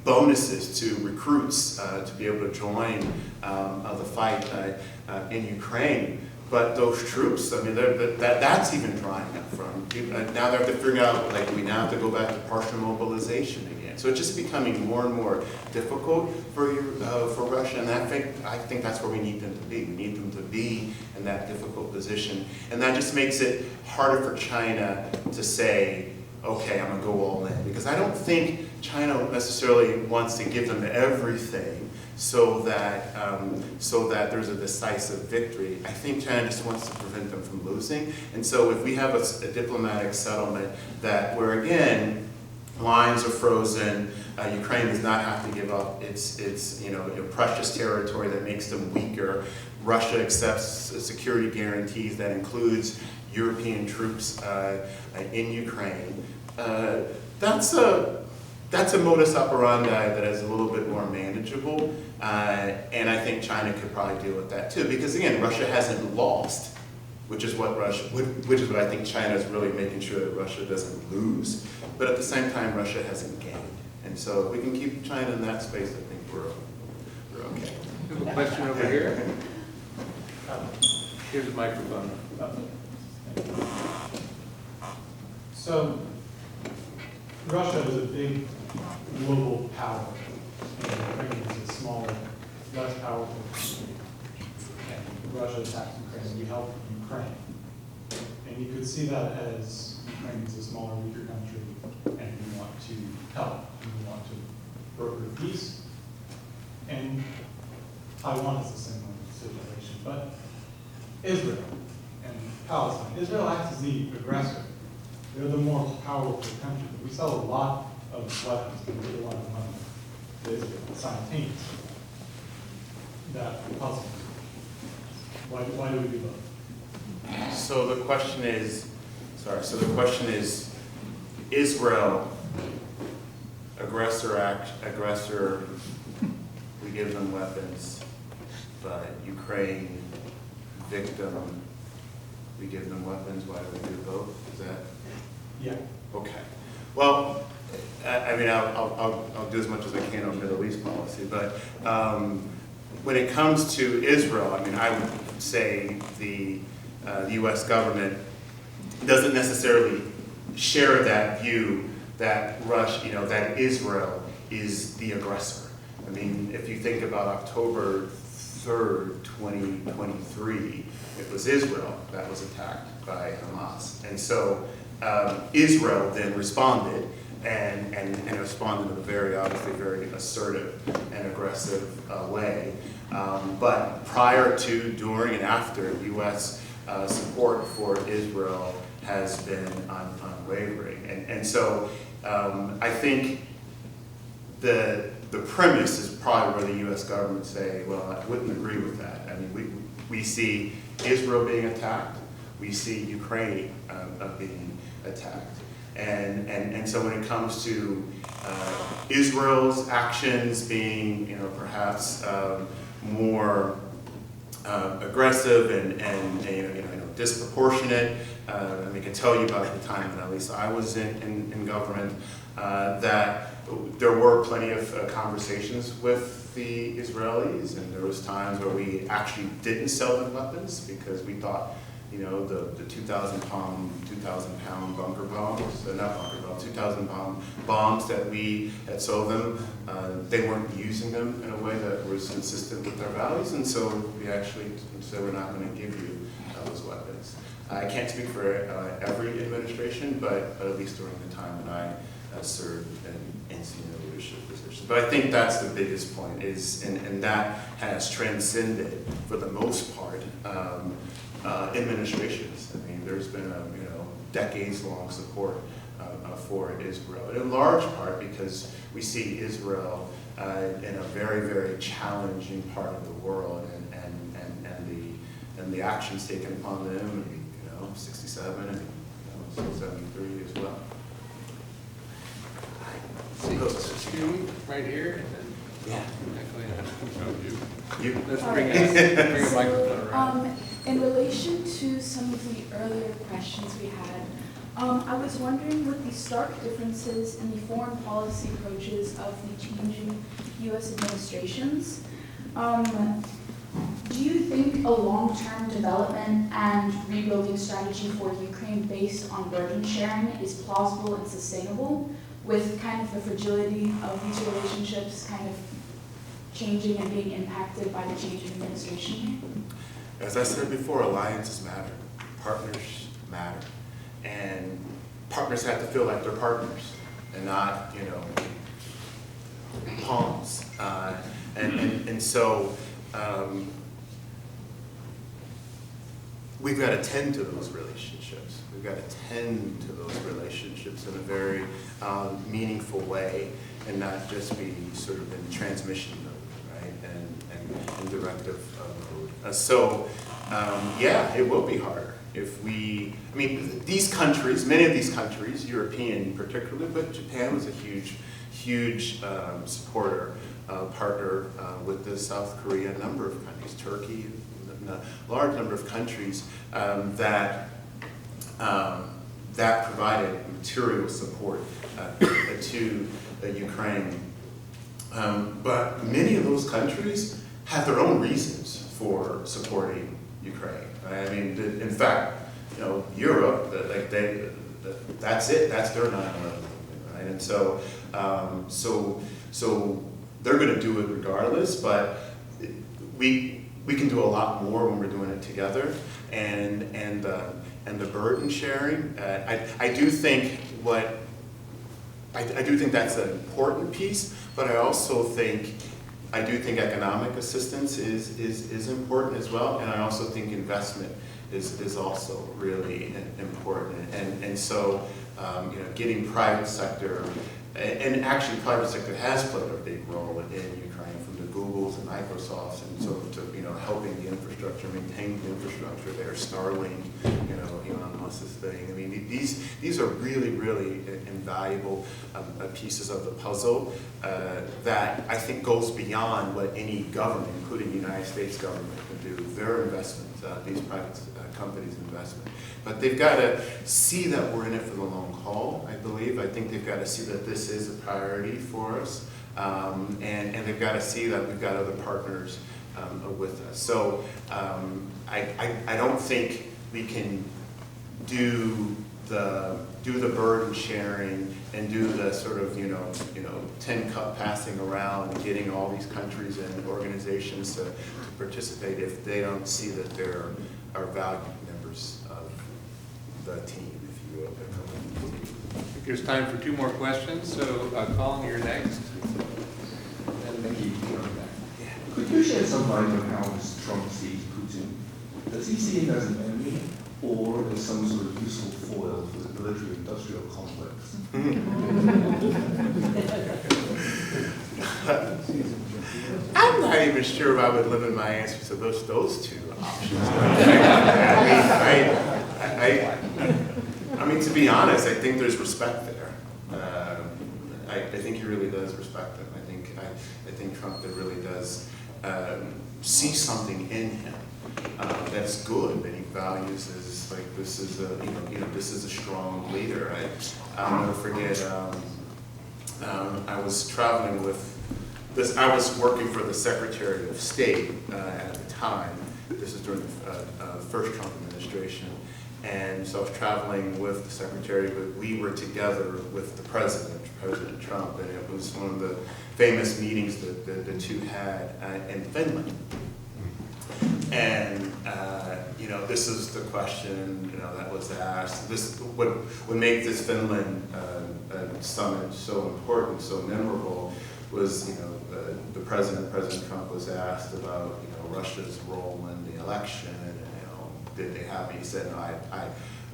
[SPEAKER 3] bonuses to recruits to be able to join the fight in Ukraine. But those troops, I mean, that's even drying up from. Now they have to figure out, like, we now have to go back to partial mobilization again. So it's just becoming more and more difficult for Russia, and I think that's where we need them to be. We need them to be in that difficult position, and that just makes it harder for China to say, okay, I'm gonna go all in. Because I don't think China necessarily wants to give them everything so that there's a decisive victory. I think China just wants to prevent them from losing. And so if we have a diplomatic settlement where again, lines are frozen, Ukraine does not have to give up its precious territory that makes them weaker. Russia accepts security guarantees that includes European troops in Ukraine. That's a modus operandi that is a little bit more manageable, and I think China could probably deal with that too. Because again, Russia hasn't lost, which is what I think China is really making sure that Russia doesn't lose. But at the same time, Russia hasn't gained, and so if we can keep China in that space, I think we're okay.
[SPEAKER 4] We have a question over here. Here's a microphone.
[SPEAKER 7] So, Russia is a big global power, and Ukraine is a smaller, less powerful country. And Russia attacks Ukraine, we help Ukraine. And you could see that as Ukraine is a smaller, weaker country, and we want to help, and we want to broker peace. And Taiwan is a similar situation, but Israel and Palestine. Israel acts as the aggressor. They're the more powerful country. We sell a lot of weapons and we get a lot of money to Israel simultaneously. That puzzles me. Why do we do both?
[SPEAKER 3] So the question is, Israel, aggressor, we give them weapons, but Ukraine, victim, we give them weapons, why do we do both? Is that?
[SPEAKER 7] Yeah.
[SPEAKER 3] Okay. Well, I mean, I'll do as much as I can on Middle East policy, but when it comes to Israel, I mean, I would say the U.S. government doesn't necessarily share that view that that Israel is the aggressor. I mean, if you think about October 3rd, 2023, it was Israel that was attacked by Hamas. And so Israel then responded and responded in a very, obviously, very assertive and aggressive way. But prior to, during, and after, U.S. Support for Israel has been unwavering. And so I think the premise is probably where the U.S. government say, well, I wouldn't agree with that. I mean, we see Israel being attacked. We see Ukraine being attacked. And so when it comes to Israel's actions being, perhaps more aggressive and disproportionate, I can tell you about the time that at least I was in government, that there were plenty of conversations with the Israelis, and there was times where we actually didn't sell them weapons because we thought, the 2,000-pound bunker bombs, not bunker bombs, 2,000-pound bombs that we had sold them, they weren't using them in a way that was consistent with their values, and so we actually said we're not going to give you those weapons. I can't speak for every administration, but at least during the time that I served in senior leadership positions. But I think that's the biggest point, and that has transcended, for the most part, administrations. I mean, there's been a decades-long support for Israel, and in large part because we see Israel in a very, very challenging part of the world, and the actions taken upon them, 67 and 73 as well.
[SPEAKER 4] Excuse me, right here.
[SPEAKER 3] Yeah.
[SPEAKER 4] Let's bring a microphone around.
[SPEAKER 8] In relation to some of the earlier questions we had, I was wondering, with the stark differences in the foreign policy approaches of the changing U.S. administrations, do you think a long-term development and rebuilding strategy for Ukraine based on burden sharing is plausible and sustainable, with kind of the fragility of these relationships kind of changing and being impacted by the change in administration?
[SPEAKER 3] As I said before, alliances matter, partners matter, and partners have to feel like they're partners and not, you know, pawns. And so we've got to tend to those relationships. We've got to tend to those relationships in a very meaningful way and not just be sort of in transmission mode, right, and directive mode. Yeah, it will be harder if we, I mean, these countries, many of these countries, European particularly, but Japan was a huge supporter, partner with the South Korea, a number of countries, Turkey, a large number of countries that provided material support to Ukraine. But many of those countries have their own reasons for supporting Ukraine. Right? I mean, in fact, you know, Europe, that's it. That's their 9/11 movement, right? And so they're going to do it regardless. But we can do a lot more when we're doing it together. And the burden sharing. I do think that's an important piece. But I also think economic assistance is important as well, and I also think investment is also really important. And so, you know, getting private sector, and actually private sector has played a big role in Ukraine, from the Googles and Microsofts, and so to, you know, helping the infrastructure, maintaining the infrastructure there, Starlink, you know, Elon Musk's thing. I mean, these are really, really invaluable pieces of the puzzle that I think goes beyond what any government, including the United States government, can do. Their investment, these private companies' investment. But they've got to see that we're in it for the long haul, I believe. I think they've got to see that this is a priority for us. And they've got to see that we've got other partners with us. So I don't think we can do the burden sharing and do the sort of, you know, 10 cup passing around and getting all these countries and organizations to participate if they don't see that they're our valued members of the team, if you will.
[SPEAKER 1] I think there's time for 2 more questions, so Colin, you're next.
[SPEAKER 9] Thank you. Could you shed some light on how Trump sees Putin? Does he see him as an enemy or as some sort of useful foil for the military-industrial complex?
[SPEAKER 3] I'm not even sure if I would limit my answer to those 2 options. I mean, to be honest, I think there's respect there. I think he really does respect him. I think Trump really does see something in him that's good, that he values as like this is a strong leader. I'll never forget. I was traveling with this. I was working for the Secretary of State at the time. This is during the first Trump administration. And so I was traveling with the secretary, but we were together with the President Trump, and it was one of the famous meetings that the 2 had in Finland. And you know, this is the question, you know, that was asked. This would make this Finland summit so important, so memorable, was, you know, President Trump was asked about, you know, Russia's role in the election. Did they have it? He said, no,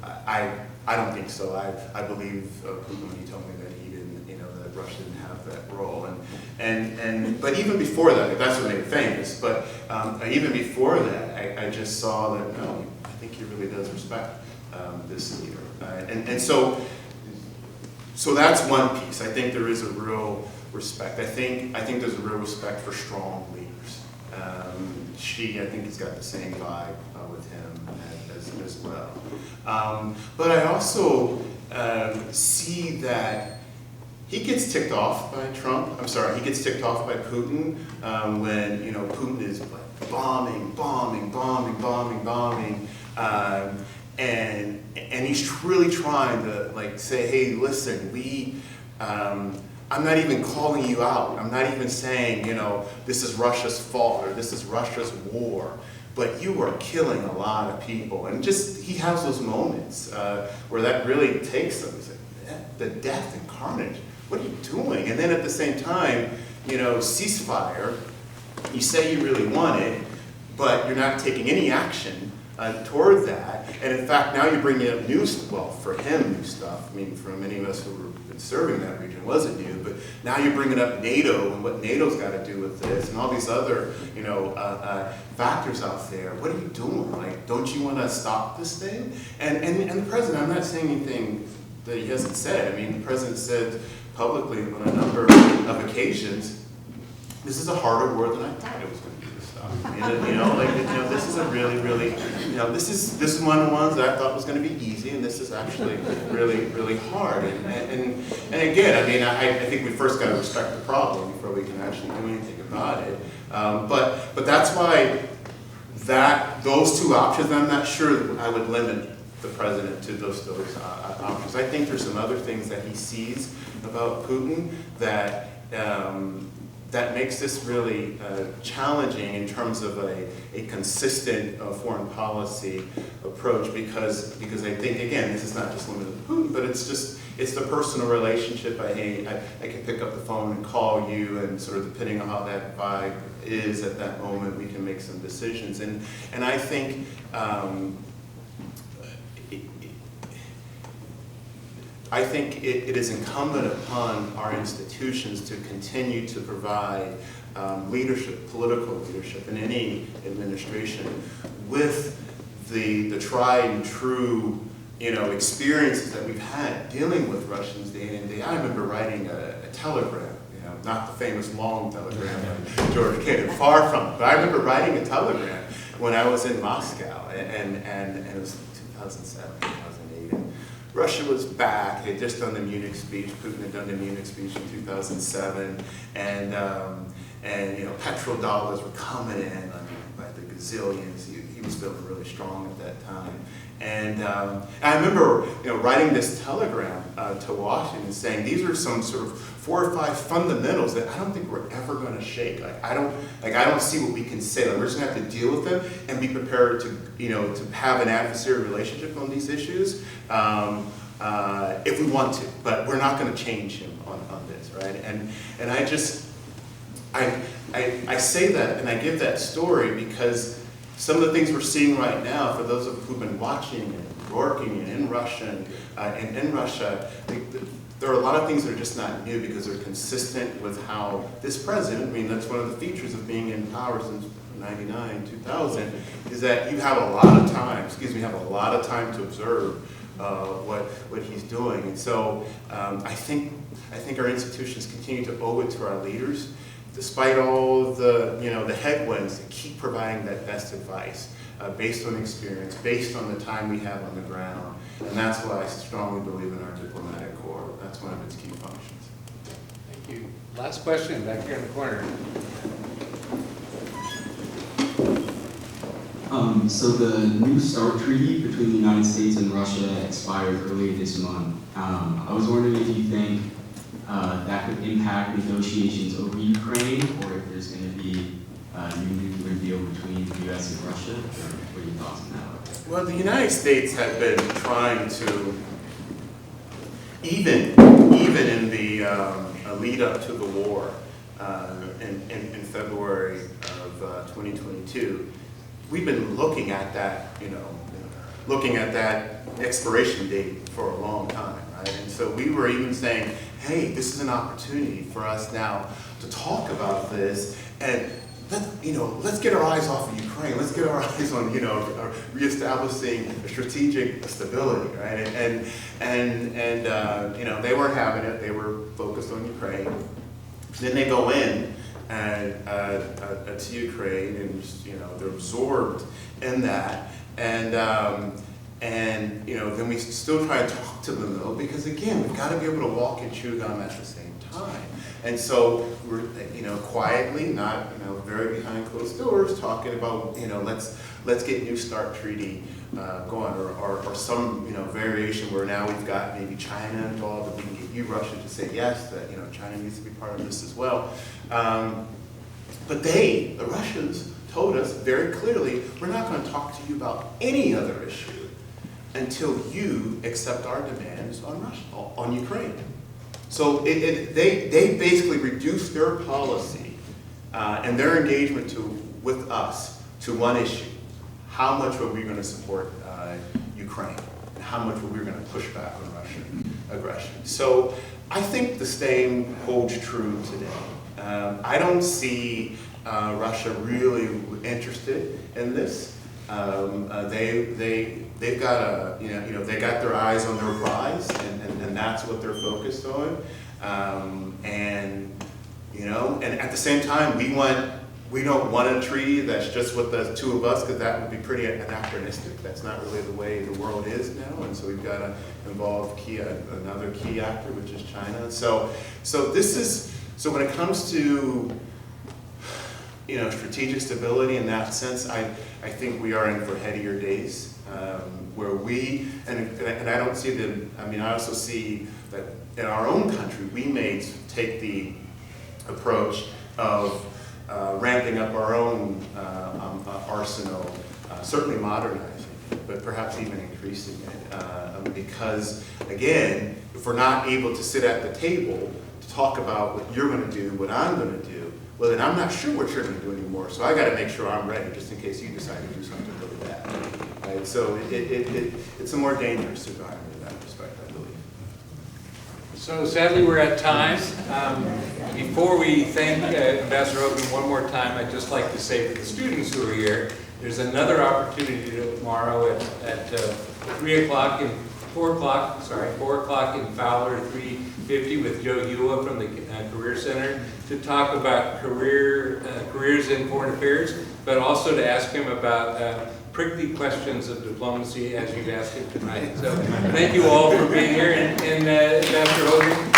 [SPEAKER 3] I don't think so. I believe Putin when he told me that he didn't, you know, that Russia didn't have that role. But even before that, that's what made it famous. But even before that, I just saw that, no, I think he really does respect this leader. And so that's one piece. I think there is a real respect. I think there's a real respect for strong leaders. I think he's got the same vibe with him as well. But I also see that he gets ticked off by Trump. I'm sorry, he gets ticked off by Putin when, you know, Putin is like bombing, and he's really trying to like say, hey, listen, I'm not even calling you out. I'm not even saying, you know, this is Russia's fault or this is Russia's war. but you are killing a lot of people. And just, he has those moments where that really takes them. He's like, the death and carnage, what are you doing? And then at the same time, you know, ceasefire, you say you really want it, but you're not taking any action toward that. And in fact, now you're bringing up new, well, for him, new stuff. I mean, for many of us who have been serving that region, it wasn't new, but now you're bringing up NATO and what NATO's got to do with this and all these other, you know, factors out there. What are you doing? Like, don't you want to stop this thing? And the president, I'm not saying anything that he hasn't said. I mean, the president said publicly on a number of occasions, this is a harder war than I thought it was going to be to stop. You know, like, you know, this is a really, really, you know, this is one of the ones that I thought was going to be easy, and this is actually really, really hard. And again, I mean, I think we first got to respect the problem before we can actually do anything about it. But that's why those two options, I'm not sure that I would limit the president to those options. I think there's some other things that he sees about Putin that that makes this really challenging in terms of a consistent foreign policy approach, because I think, again, this is not just limited to Putin, but it's the personal relationship. I can pick up the phone and call you, and sort of depending on how that vibe is at that moment, we can make some decisions. And I think it is incumbent upon our institutions to continue to provide leadership, political leadership in any administration, with the tried and true, you know, experiences that we've had dealing with Russians day in and day out. I remember writing a telegram, you know, not the famous long telegram like George Kennan, far from it, but I remember writing a telegram when I was in Moscow, and it was 2007, 2008. And Russia was back. They had just done the Munich speech. Putin had done the Munich speech in 2007, and you know, petrodollars were coming in, I mean, by the gazillions. He was feeling really strong at that time, and I remember, you know, writing this telegram to Washington saying these are some sort of 4 or 5 fundamentals that I don't think we're ever going to shake. I don't see what we can say. Like, we're just going to have to deal with them and be prepared to, you know, to have an adversarial relationship on these issues if we want to. But we're not going to change him on this, right? And I just I say that and I give that story because some of the things we're seeing right now, for those of who've been watching and working and in Russia and in Russia, there are a lot of things that are just not new because they're consistent with how this president, I mean, that's one of the features of being in power since 99, 2000, is that you have a lot of time, to observe what he's doing. And so I think our institutions continue to owe it to our leaders, despite all of the, you know, the headwinds, to keep providing that best advice based on experience, based on the time we have on the ground. And that's why I strongly believe in our diplomatic corps. That's one of its key functions.
[SPEAKER 1] Thank you. Last question, back here in the corner.
[SPEAKER 10] So the New START treaty between the United States and Russia expired earlier this month. I was wondering if you think that could impact negotiations over Ukraine, or if there's going to be a new nuclear deal between the U.S. and Russia. What are your thoughts on that?
[SPEAKER 3] Well, the United States had been trying to, even in the lead up to the war in February of 2022, we've been looking at that, looking at that expiration date for a long time, right? And so we were even saying, hey, this is an opportunity for us now to talk about this, and let's get our eyes off of Ukraine. Let's get our eyes on, reestablishing a strategic stability, right? And they weren't having it. They were focused on Ukraine. Then they go in to Ukraine, and they're absorbed in that, and then we still try to talk to them though, because again, we've got to be able to walk and chew gum at the same time. And so we're quietly, not very behind closed doors, talking about let's get New START treaty going, or some variation where now we've got maybe China involved, and we can get you Russia to say yes, that China needs to be part of this as well. But the Russians told us very clearly, we're not going to talk to you about any other issue until you accept our demands on Russia, on Ukraine. So they basically reduced their policy and their engagement with us to one issue. How much were we going to support Ukraine? And how much were we going to push back on Russian aggression? So I think the same holds true today. I don't see Russia really interested in this. They've got they got their eyes on their prize, and that's what they're focused on. And at the same time, we don't want a treaty that's just with the two of us, because that would be pretty anachronistic. That's not really the way the world is now, and so we've got to involve another key actor, which is China. So when it comes to strategic stability in that sense, I think we are in for headier days, where we, and I don't see I also see that in our own country, we may take the approach of ramping up our own arsenal, certainly modernizing it, but perhaps even increasing it. Because again, if we're not able to sit at the table to talk about what you're going to do, what I'm going to do, well then I'm not sure what you're going to do anymore. So I got to make sure I'm ready, just in case you decide to do something really bad. Right? So it's a more dangerous environment in that respect, I believe.
[SPEAKER 1] So sadly, we're at time. Before we thank Ambassador Hogan one more time, I'd just like to say to the students who are here, there's another opportunity tomorrow at 4 o'clock in Fowler 350 with Joe Ewa from the Career Center to talk about careers in foreign affairs, but also to ask him about prickly questions of diplomacy as you've asked him tonight. So thank you all for being here, and Ambassador Hogan,